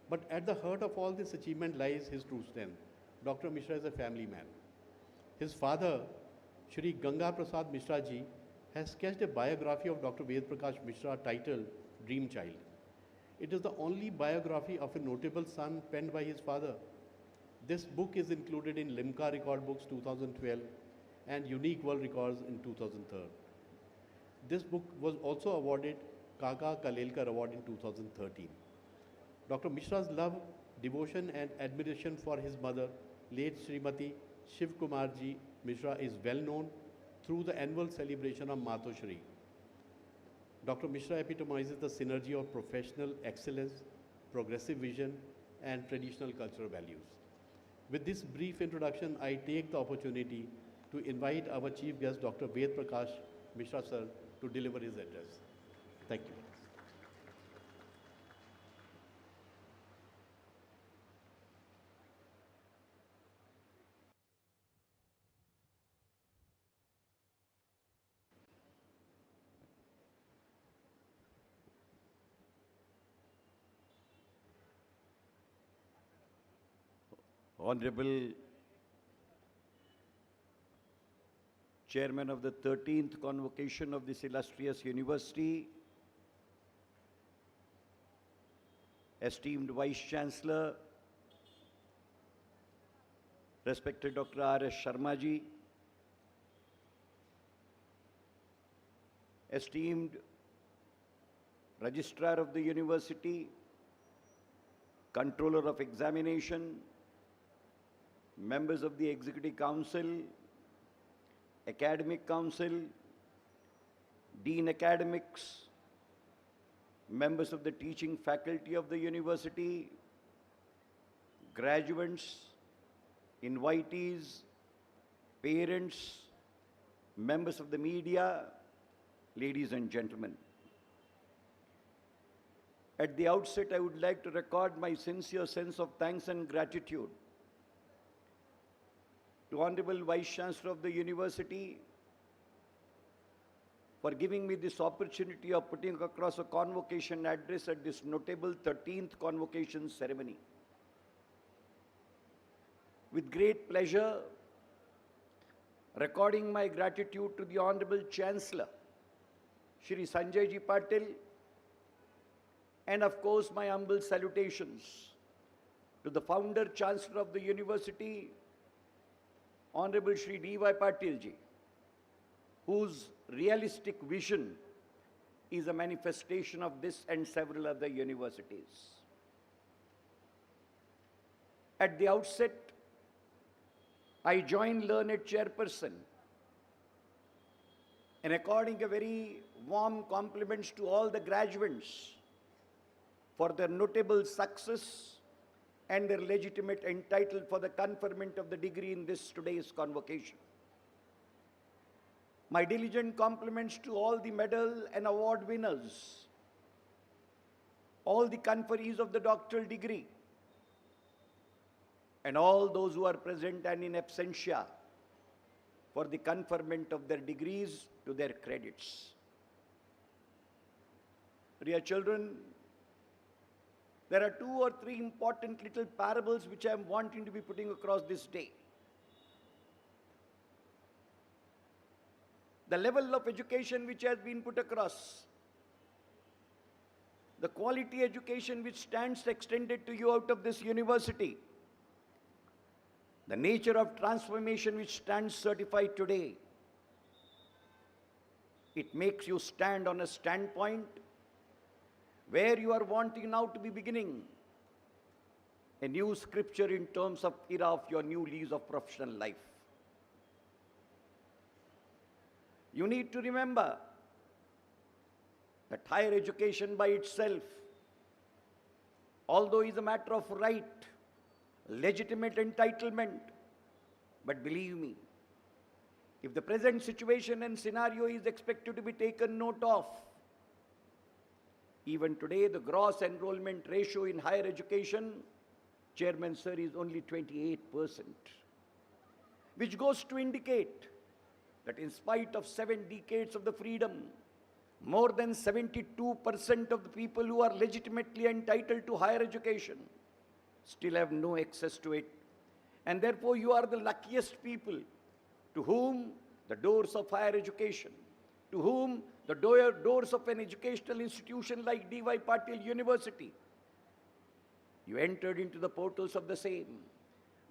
But at the heart of all this achievement lies his true strength. Dr. Mishra is a family man. His father, Shri Ganga Prasad Mishra ji, has sketched a biography of Dr. Ved Prakash Mishra titled Dream Child. It is the only biography of a notable son penned by his father. This book is included in Limca Record Books 2012 and Unique World Records in 2003. This book was also awarded Kaka Kalelkar Award in 2013. Dr. Mishra's love, devotion and admiration for his mother, late Srimati Shiv Kumar ji Mishra, is well known through the annual celebration of Matoshri. Dr. Mishra epitomizes the synergy of professional excellence, progressive vision and traditional cultural values. With this brief introduction, I take the opportunity to invite our chief guest, Dr. Ved Prakash Mishra sir, to deliver his address. Thank you. Honorable Chairman of the 13th Convocation of this illustrious university, esteemed Vice Chancellor, respected Dr. R.S. Sharma ji, esteemed Registrar of the University, Controller of Examination, members of the Executive Council, Academic Council, Dean Academics, members of the teaching faculty of the university, graduates, invitees, parents, members of the media, ladies and gentlemen. At the outset, I would like to record my sincere sense of thanks and gratitude to Honorable Vice Chancellor of the University for giving me this opportunity of putting across a convocation address at this notable 13th Convocation Ceremony. With great pleasure, recording my gratitude to the Honorable Chancellor, Shri Sanjay Ji Patil, and of course my humble salutations to the founder chancellor of the university, Honorable Shri D.Y. Patil Ji, whose realistic vision is a manifestation of this and several other universities. At the outset, I join learned chairperson in according a very warm compliments to all the graduates for their notable success and their legitimate entitlement for the conferment of the degree in this today's convocation. My diligent compliments to all the medal and award winners, all the conferees of the doctoral degree, and all those who are present and in absentia for the conferment of their degrees to their credits. Dear children, there are 2 or 3 important little parables which I am wanting to be putting across this day. The level of education which has been put across, the quality education which stands extended to you out of this university, the nature of transformation which stands certified today, it makes you stand on a standpoint where you are wanting now to be beginning a new scripture in terms of era of your new lease of professional life. You need to remember that higher education by itself, although is a matter of right, legitimate entitlement, but believe me, if the present situation and scenario is expected to be taken note of, even today the gross enrollment ratio in higher education, Chairman Sir, is only 28%, which goes to indicate that in spite of 7 decades of the freedom, more than 72% of the people who are legitimately entitled to higher education still have no access to it. And therefore you are the luckiest people to whom the doors of higher education, to whom the doors of an educational institution like D.Y. Patil University, you entered into the portals of the same.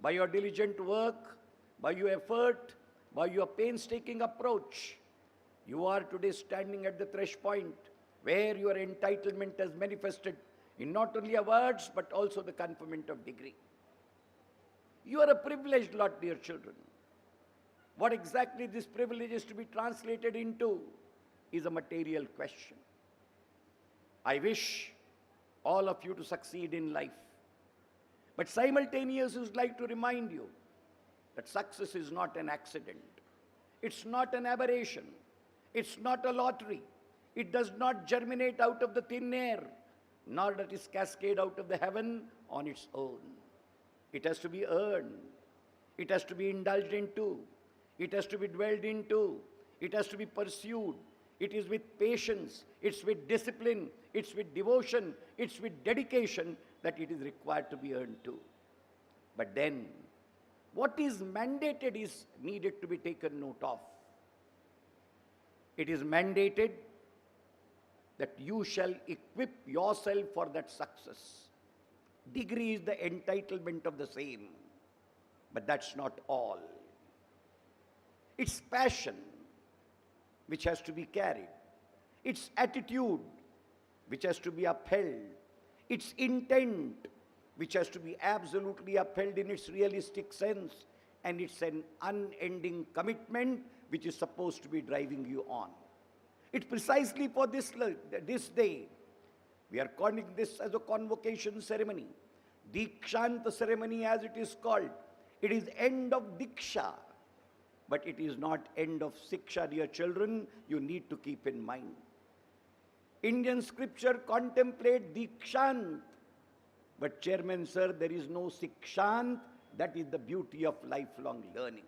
By your diligent work, by your effort, by your painstaking approach, you are today standing at the threshold point where your entitlement has manifested in not only awards but also the conferment of degree. You are a privileged lot, dear children. What exactly this privilege is to be translated into is a material question. I wish all of you to succeed in life. But simultaneously, I would like to remind you that success is not an accident. It's not an aberration. It's not a lottery. It does not germinate out of the thin air, nor does it cascade out of the heaven on its own. It has to be earned. It has to be indulged into. It has to be dwelled into. It has to be pursued. It is with patience, it's with discipline, it's with devotion, it's with dedication that it is required to be earned too. But then, what is mandated is needed to be taken note of. It is mandated that you shall equip yourself for that success. Degree is the entitlement of the same, but that's not all. It's passion which has to be carried. It's attitude which has to be upheld. It's intent which has to be absolutely upheld in its realistic sense. And it's an unending commitment which is supposed to be driving you on. It's precisely for this day, we are calling this as a convocation ceremony. Dikshanta ceremony as it is called. It is end of Diksha. But it is not end of Siksha, dear children, you need to keep in mind. Indian scripture contemplate Dikshant. But Chairman Sir, there is no Sikshant. That is the beauty of lifelong learning.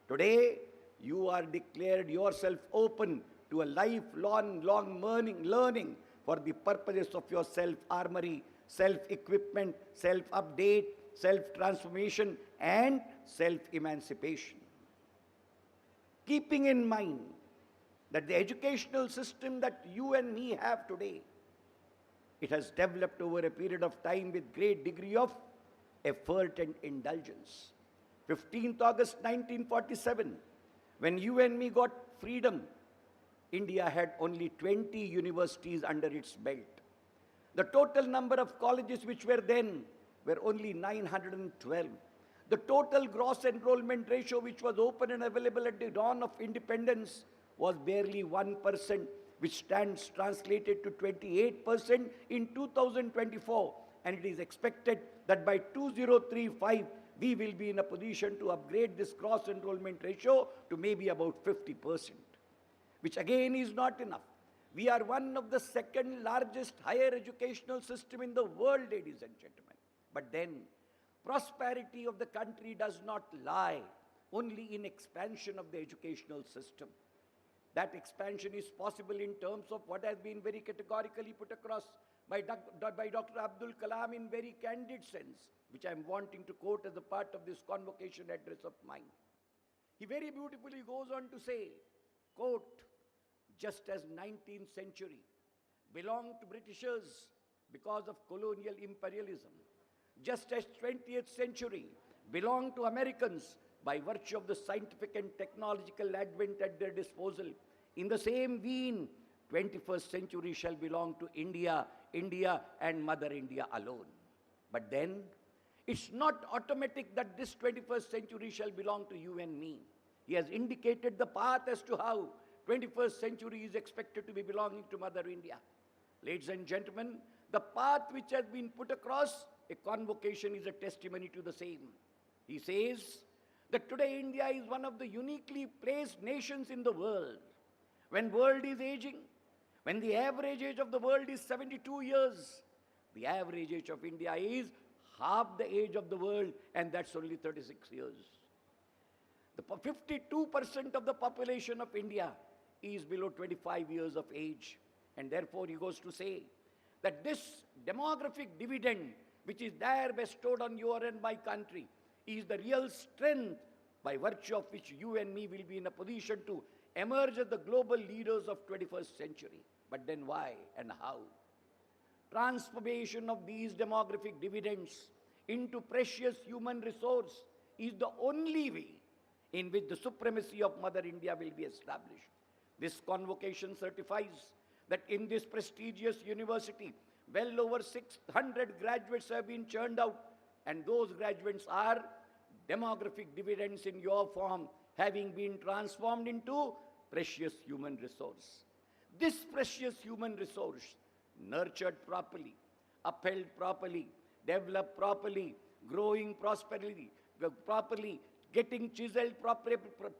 Today, you are declared yourself open to a lifelong learning for the purposes of your self-armory, self-equipment, self-update, self-transformation, and self-emancipation. Keeping in mind that the educational system that you and me have today, it has developed over a period of time with great degree of effort and indulgence. 15th August 1947, when you and me got freedom, India had only 20 universities under its belt. The total number of colleges which were then were only 912. The total gross enrollment ratio which was open and available at the dawn of independence was barely 1%, which stands translated to 28% in 2024. And it is expected that by 2035, we will be in a position to upgrade this gross enrollment ratio to maybe about 50%, which again is not enough. We are one of the second largest higher educational system in the world, ladies and gentlemen. But then, prosperity of the country does not lie only in expansion of the educational system. That expansion is possible in terms of what has been very categorically put across by Dr. Abdul Kalam in very candid sense, which I am wanting to quote as a part of this convocation address of mine. He very beautifully goes on to say, quote, just as 19th century belonged to Britishers because of colonial imperialism, just as 20th century belonged to Americans by virtue of the scientific and technological advent at their disposal, in the same vein, 21st century shall belong to India and Mother India alone. But then, it's not automatic that this 21st century shall belong to you and me. He has indicated the path as to how 21st century is expected to be belonging to Mother India. Ladies and gentlemen, the path which has been put across, a convocation is a testimony to the same. He says that today India is one of the uniquely placed nations in the world. When world is aging, when the average age of the world is 72 years, the average age of India is half the age of the world, and that's only 36 years. The 52% of the population of India is below 25 years of age. And therefore, he goes to say that this demographic dividend, which is there bestowed on your and my country, is the real strength by virtue of which you and me will be in a position to emerge as the global leaders of 21st century. But then why and how? Transformation of these demographic dividends into precious human resource is the only way in which the supremacy of Mother India will be established. This convocation certifies that in this prestigious university, well over 600 graduates have been churned out, and those graduates are demographic dividends in your form, having been transformed into precious human resource. This precious human resource, nurtured properly, upheld properly, developed properly, growing properly, getting chiseled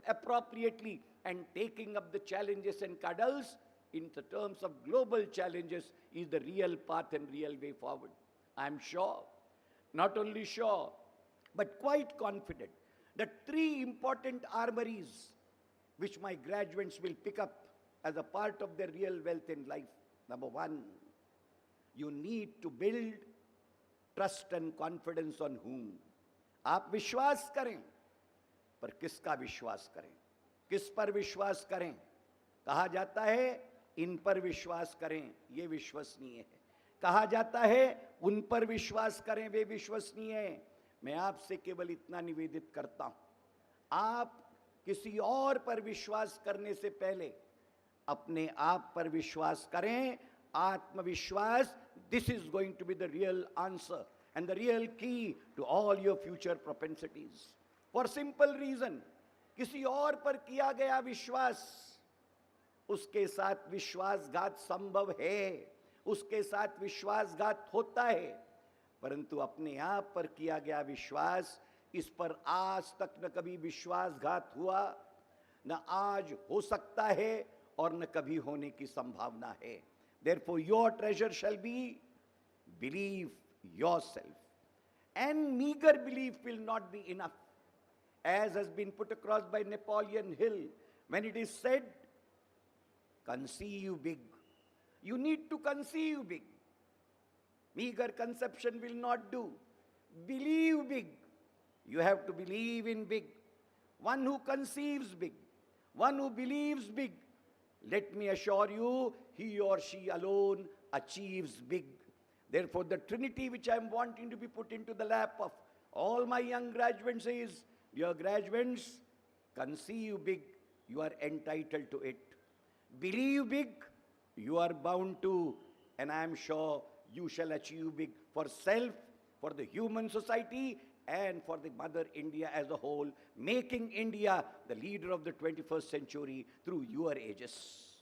appropriately, and taking up the challenges and cuddles in the terms of global challenges is the real path and real way forward. I am sure, not only sure, but quite confident that 3 important armories which my graduates will pick up as a part of their real wealth in life. Number 1, you need to build trust and confidence on whom? आप विश्वास करें, पर किसका विश्वास करें? किस पर विश्वास करें? कहा जाता है इन पर विश्वास करें, ये विश्वसनीय है. कहा जाता है उन पर विश्वास करें, वे विश्वसनीय हैं. मैं आपसे केवल इतना निवेदित करता हूं, आप किसी और पर विश्वास करने से पहले अपने आप पर विश्वास करें. आत्मविश्वास, this is going to be the real answer and the real key to all your future propensities. For simple reason, किसी और पर किया गया विश्वास, उसके साथ विश्वासघात संभव है, उसके साथ विश्वासघात होता है, परंतु अपने आप पर किया गया विश्वास, इस पर आज तक न कभी विश्वासघात हुआ, न आज हो सकता है और न कभी होने की संभावना है. Therefore, your treasure shall be believe yourself. And meager belief will not be enough. As has been put across by Napoleon Hill, when it is said, conceive big. You need to conceive big. Meager conception will not do. Believe big. You have to believe in big. One who conceives big, one who believes big, let me assure you, he or she alone achieves big. Therefore, the trinity which I am wanting to be put into the lap of all my young graduates is, dear graduates, conceive big, you are entitled to it. Believe big, you are bound to, and I am sure you shall achieve big for self, for the human society, and for the Mother India as a whole, making India the leader of the 21st century through your ages.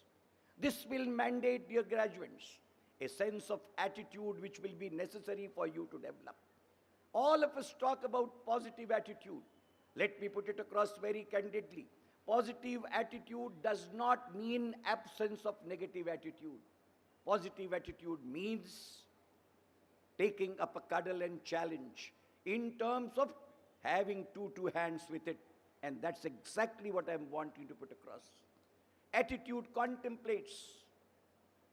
This will mandate, dear graduates, a sense of attitude which will be necessary for you to develop. All of us talk about positive attitude. Let me put it across very candidly. Positive attitude does not mean absence of negative attitude. Positive attitude means taking up a cuddle and challenge in terms of having two hands with it. And that's exactly what I'm wanting to put across. Attitude contemplates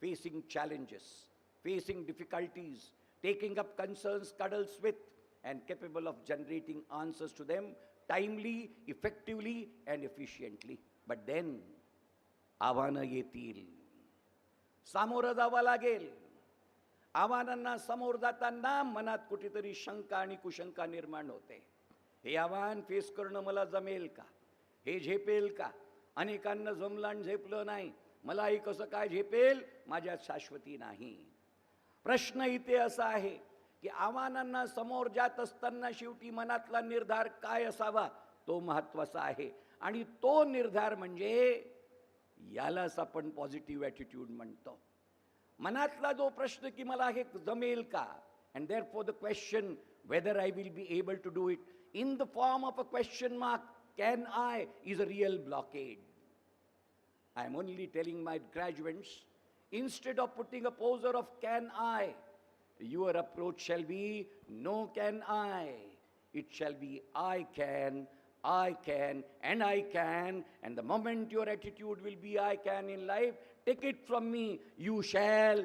facing challenges, facing difficulties, taking up concerns, cuddles with, and capable of generating answers to them timely, effectively, and efficiently. But then, आव्हानं येतील, सामोरं जावं लागेल. आव्हानांना समोर जाताना मनात कुठेतरी शंका आणि कुशंका निर्माण होते. हे आव्हान फेस करणं मला जमेल का? हे झेपेल का? अनेकांना जमलं आणि झेपलं नाही. मलाही कसं काय झेपेल? माझ्यात शाश्वती नाही. प्रश्न इथे असा आहे की आव्हानांना समोर जात असताना शेवटी मनातला निर्धार काय असावा तो महत्त्वाचा आहे. आणि तो निर्धार म्हणजे यालाच आपण पॉझिटिव्ह ॲटिट्यूड म्हणतो. मनातला जो प्रश्न की मला हे जमेल का, and therefore the question whether I will be able to do it in the form of a question mark, can I, is a real blockade. I am only telling my graduates, instead of putting a poser of can I, your approach shall be no can I. It shall be I can, and I can, and the moment your attitude will be I can in life, take it from me, you shall,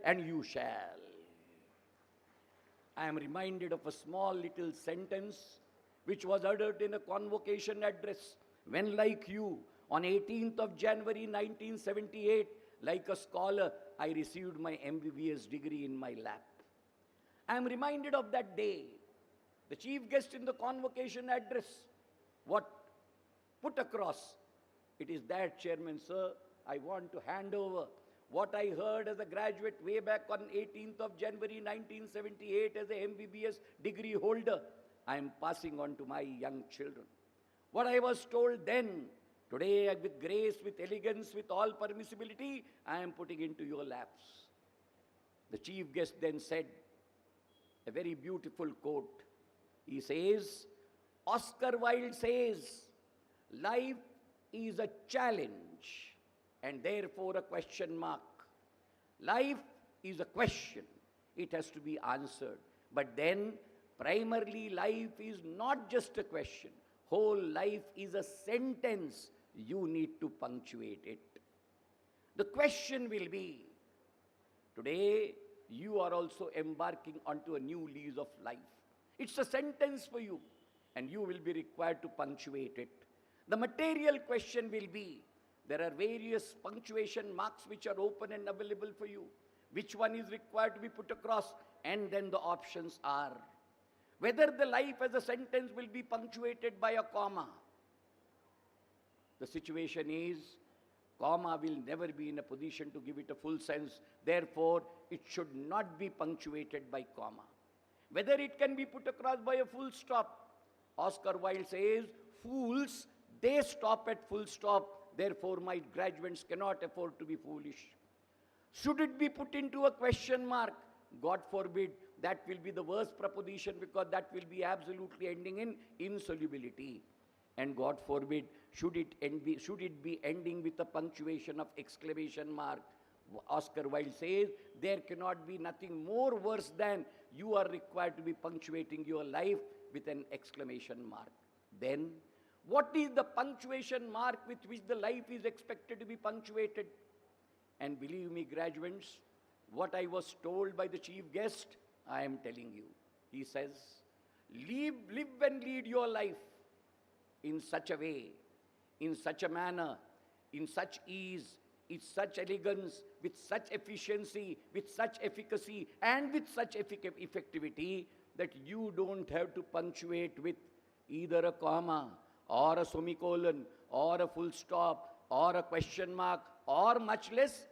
and you shall. I am reminded of a small little sentence which was uttered in a convocation address when, like you, on 18th of January 1978, like a scholar, I received my MBBS degree in my lap. I am reminded of that day. The chief guest in the convocation address, what put across, it is that, Chairman, sir, I want to hand over what I heard as a graduate way back on 18th of January 1978 as a MBBS degree holder. I am passing on to my young children. What I was told then, today with grace, with elegance, with all permissibility, I am putting into your laps. The chief guest then said a very beautiful quote. He says, Oscar Wilde says, life is a challenge and therefore a question mark. Life is a question. It has to be answered. But then, primarily, life is not just a question. Whole life is a sentence. You need to punctuate it. The question will be, today, you are also embarking onto a new lease of life. It's a sentence for you, and you will be required to punctuate it. The material question will be, there are various punctuation marks which are open and available for you. Which one is required to be put across? And then the options are, whether the life as a sentence will be punctuated by a comma. The situation is, comma will never be in a position to give it a full sense. Therefore, it should not be punctuated by comma. Whether it can be put across by a full stop. Oscar Wilde says, fools, they stop at full stop. Therefore, my graduates cannot afford to be foolish. Should it be put into a question mark? God forbid, that will be the worst proposition, because that will be absolutely ending in insolubility. And God forbid, should it be ending with a punctuation of exclamation mark? Oscar Wilde says, there cannot be nothing more worse than you are required to be punctuating your life with an exclamation mark. Then, what is the punctuation mark with which the life is expected to be punctuated? And believe me, graduates, what I was told by the chief guest, I am telling you. He says, live and lead your life in such a way, in such a manner, in such ease, in such elegance, with such efficiency, with such efficacy, and with such effectivity that you don't have to punctuate with either a comma or a semicolon or a full stop or a question mark or much less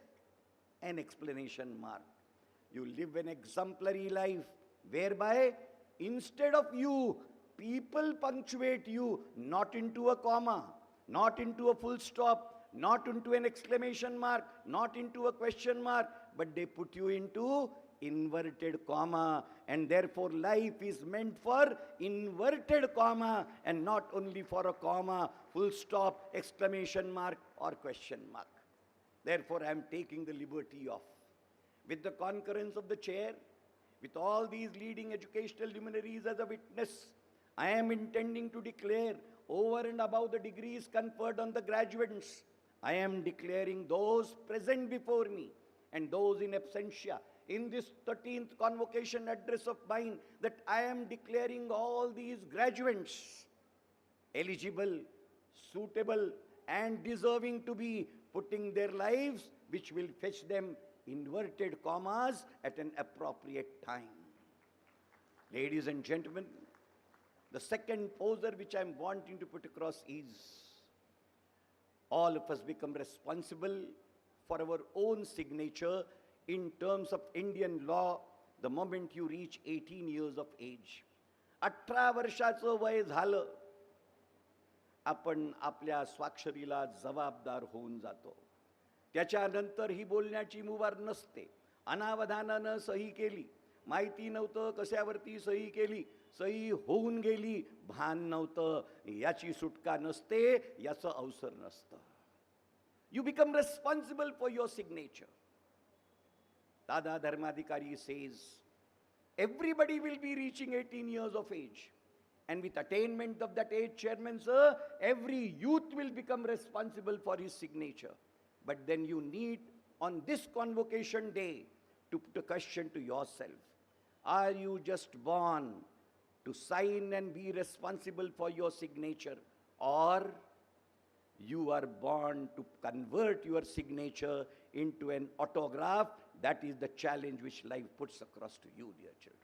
an explanation mark. You live an exemplary life whereby instead of you, people punctuate you not into a comma, not into a full stop, not into an exclamation mark, not into a question mark, but they put you into inverted comma, and therefore life is meant for inverted comma and not only for a comma, full stop, exclamation mark or question mark. Therefore I am taking the liberty of, with the concurrence of the chair, with all these leading educational luminaries as a witness, I am intending to declare over and above the degrees conferred on the graduates, I am declaring those present before me and those in absentia in this 13th convocation address of mine, that I am declaring all these graduates eligible, suitable and deserving to be putting their lives, which will fetch them inverted commas at an appropriate time. Ladies and gentlemen, the second poser which I am wanting to put across is, all of us become responsible for our own signature in terms of Indian law the moment you reach 18 years of age. 18 वर्षाचं वय झालं, आपण आपल्या स्वाक्षरीला जबाबदार होऊन जातो. त्याच्यानंतर ही बोलण्याची मुभा नसते. अनावधानानं सही केली, माहिती नव्हतं कशावरती सही केली, सही होऊन गेली, भान नव्हतं, याची सुटका नसते, याचं अवसर नसतं. You become responsible for your signature. Dada Dharmadhikari says, everybody will be reaching 18 years of age. And with attainment of that age, Chairman Sir, every youth will become responsible for his signature. But then you need, on this convocation day, to put a question to yourself. Are you just born to sign and be responsible for your signature, or you are born to convert your signature into an autograph? That is the challenge which life puts across to you, dear children.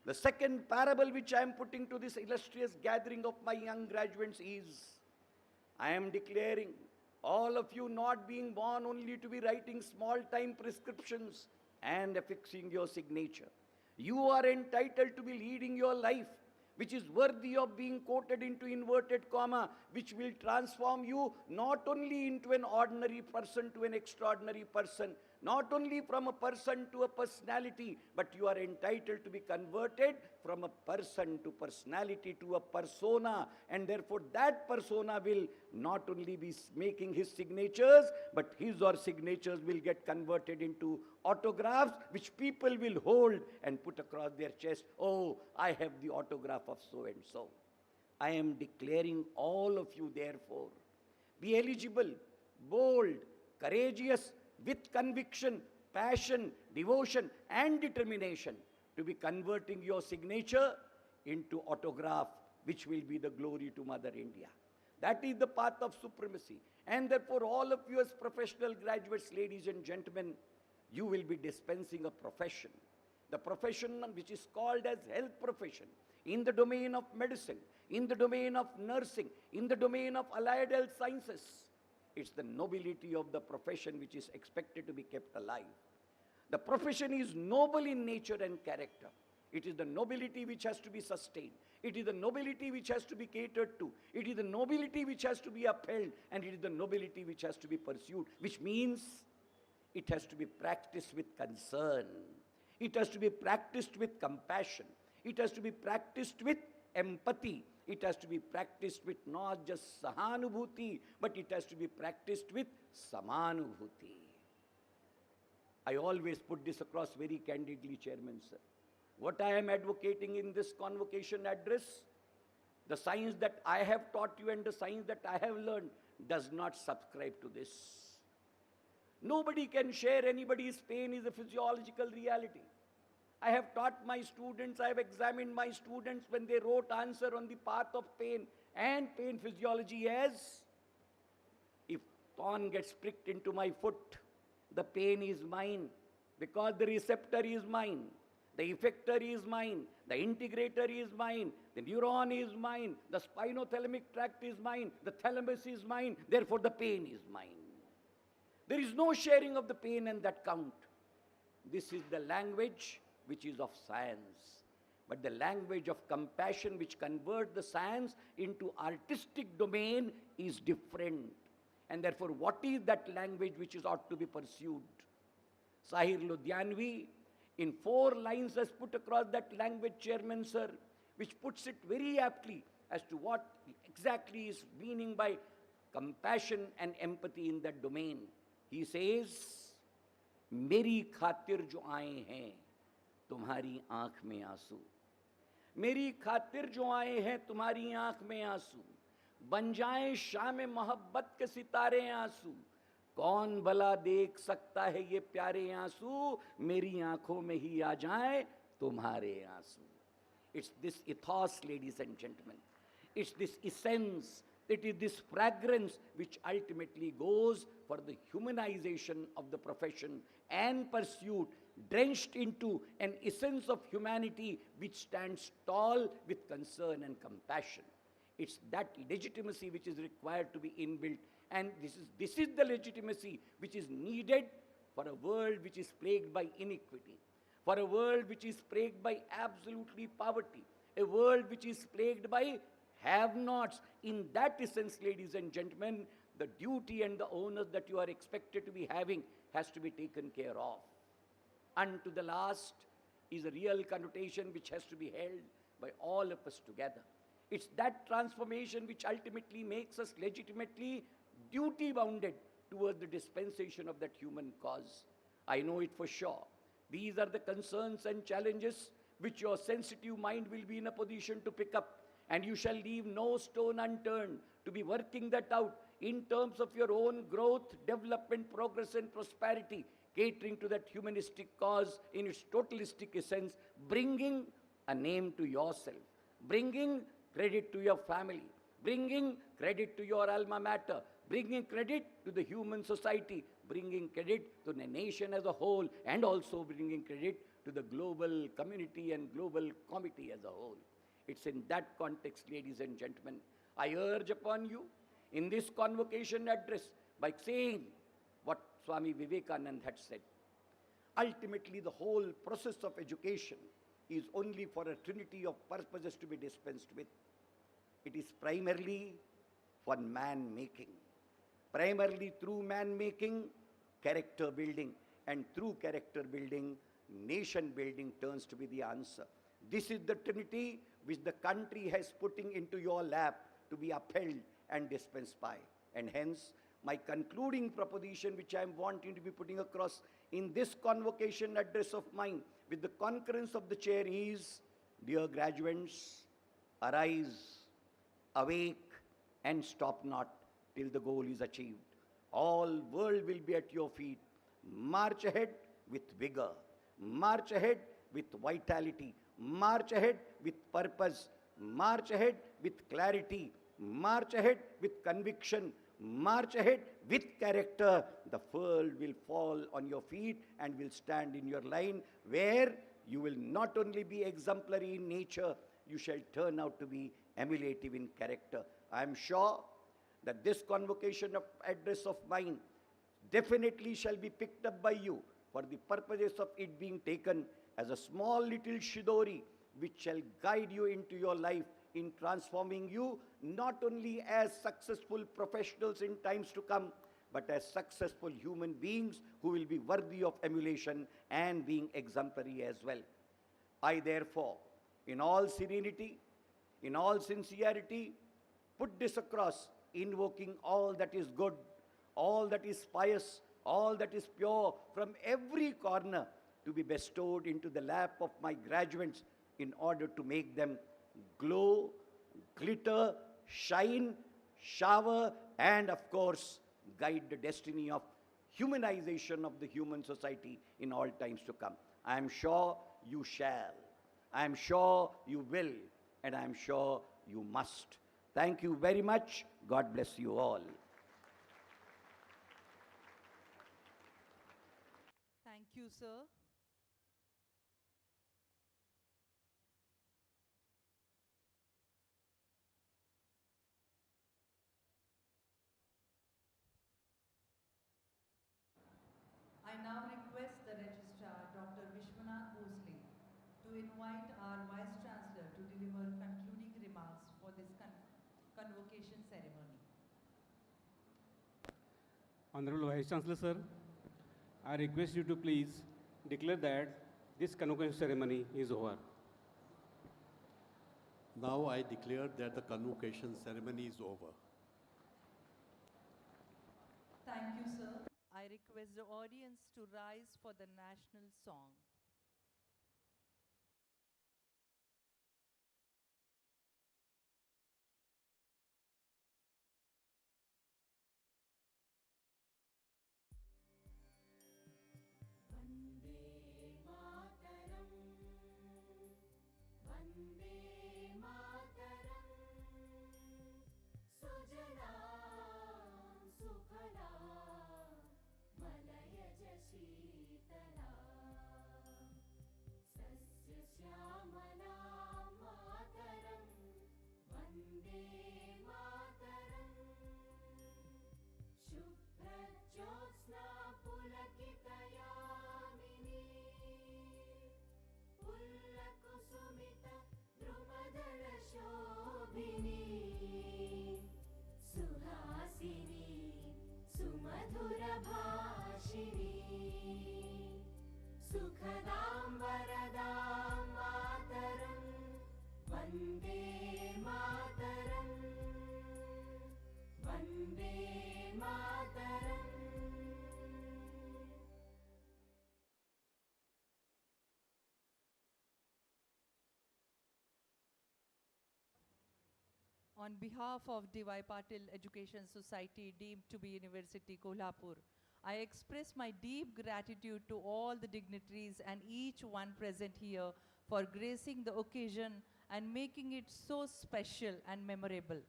The second parable which I am putting to this illustrious gathering of my young graduates is, I am declaring all of you not being born only to be writing small-time prescriptions and affixing your signature. You are entitled to be leading your life, which is worthy of being quoted into inverted comma, which will transform you not only into an ordinary person to an extraordinary person, not only from a person to a personality, but you are entitled to be converted from a person to personality to a persona, and therefore that persona will not only be making his signatures, but his or signatures will get converted into autographs, which people will hold and put across their chest. Oh, I have the autograph of so and so. I am declaring all of you, therefore, be eligible, bold, courageous, with conviction, passion, devotion and determination to be converting your signature into autograph, which will be the glory to Mother India. That is the path of supremacy. And therefore all of you as professional graduates, ladies and gentlemen, you will be dispensing a profession. The profession which is called as health profession, in the domain of medicine, in the domain of nursing, in the domain of allied health sciences. It's the nobility of the profession which is expected to be kept alive. The profession is noble in nature and character. It is the nobility which has to be sustained. It is the nobility which has to be catered to. It is the nobility which has to be upheld. And it is the nobility which has to be pursued, which means it has to be practiced with concern. It has to be practiced with compassion. It has to be practiced with empathy. It has to be practiced with not just sahanubhuti, but it has to be practiced with samanubhuti. I always put this across very candidly, Chairman Sir. What I am advocating in this convocation address, the science that I have taught you and the science that I have learned does not subscribe to this. Nobody can share anybody's pain is a physiological reality. I have taught my students, I have examined my students when they wrote answer on the path of pain and pain physiology as, if thorn gets pricked into my foot, the pain is mine because the receptor is mine, the effector is mine, the integrator is mine, the neuron is mine, the spinothalamic tract is mine, the thalamus is mine, therefore the pain is mine. There is no sharing of the pain and that count. This is the language which is of science. But the language of compassion which converts the science into artistic domain is different. And therefore, what is that language which is ought to be pursued? Sahir Ludhianvi, in 4 lines, has put across that language, Chairman Sir, which puts it very aptly as to what exactly is meaning by compassion and empathy in that domain. He says, मेरी खातिर जो आए हैं तुम्हारी आंख में आंसू, मेरी खातिर जो आए हैं तुम्हारी आंख में आंसू, बन जाएं शाम मोहब्बत के सितारे आंसू, कौन भला देख सकता है ये प्यारे आंसू, मेरी आंखों में ही आ जाएं तुम्हारे आंसू. It's this ethos, ladies and gentlemen. It's this essence, it is this fragrance which ultimately goes for the humanization of the profession and pursuit, drenched into an essence of humanity which stands tall with concern and compassion. It's that legitimacy which is required to be inbuilt, and this is the legitimacy which is needed for a world which is plagued by iniquity, for a world which is plagued by absolutely poverty, a world which is plagued by have-nots. In that essence, ladies and gentlemen, the duty and the onus that you are expected to be having has to be taken care of. And to the last is a real connotation which has to be held by all of us together. It's that transformation which ultimately makes us legitimately duty-bounded towards the dispensation of that human cause. I know it for sure. These are the concerns and challenges which your sensitive mind will be in a position to pick up, and you shall leave no stone unturned to be working that out in terms of your own growth, development, progress and prosperity, catering to that humanistic cause in its totalistic essence, bringing a name to yourself, bringing credit to your family, bringing credit to your alma mater, bringing credit to the human society, bringing credit to the nation as a whole, and also bringing credit to the global community and global committee as a whole. It's in that context, ladies and gentlemen, I urge upon you in this convocation address by saying what Swami Vivekananda had said. Ultimately, the whole process of education is only for a trinity of purposes to be dispensed with. It is primarily for man-making. Primarily through man-making, character building, and through character building, nation building turns to be the answer. This is the trinity which the country has putting into your lap to be upheld and dispensed by. And hence, my concluding proposition which I am wanting to be putting across in this convocation address of mine with the concurrence of the chair is, dear graduates, arise, awake, and stop not till the goal is achieved. All world will be at your feet. March ahead with vigor. March ahead with vitality. March ahead with purpose. March ahead with clarity. March ahead with conviction. March ahead with character. The world will fall on your feet and will stand in your line, where you will not only be exemplary in nature, you shall turn out to be emulative in character. I am sure that this convocation of address of mine definitely shall be picked up by you for the purposes of it being taken as a small little shidori which shall guide you into your life in transforming you not only as successful professionals in times to come, but as successful human beings who will be worthy of emulation and being exemplary as well. I therefore, in all serenity, in all sincerity, put this across, invoking all that is good, all that is pious, all that is pure from every corner to be bestowed into the lap of my graduates in order to make them glow, glitter, shine, shower, and of course, guide the destiny of humanization of the human society in all times to come. I am sure you shall. I am sure you will. And I am sure you must. Thank you very much. God bless you all. you, sir. I now request the Registrar, Dr. Vishwanath Bhosle, to invite our Vice Chancellor to deliver concluding remarks for this Convocation Ceremony. Honorable Vice Chancellor, sir, I request you to please declare that this Convocation Ceremony is over. Now I declare that the Convocation Ceremony is over. Thank you, sir. I request the audience to rise for the national song. Vande Mataram Vande Mataram सुजला सुफला मलयज शीतला सस्यश्यामला मातरम् वन्दे मातरम् शुभ्रज्योत्स्ना पुलकितयामिनी पुल्लकुसुमित द्रुमदलशोभिनी सुहासिनी सुमधुरभाषिणी सुखदां वरदां मातरं Vande Mataram Vande Mataram On behalf of D.Y. Patil Education Society, deemed to be University Kolhapur, I express my deep gratitude to all the dignitaries and each one present here for gracing the occasion and making it so special and memorable.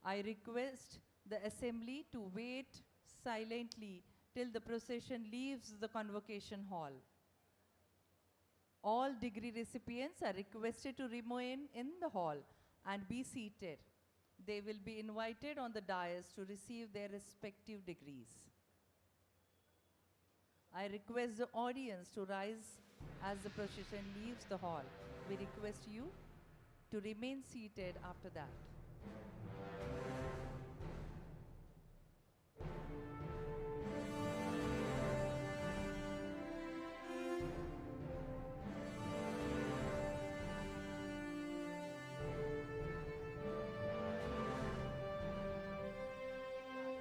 I request the assembly to wait silently till the procession leaves the convocation hall. All degree recipients are requested to remain in the hall and be seated. They will be invited on the dais to receive their respective degrees. I request the audience to rise as the procession leaves the hall. We request you to remain seated after that.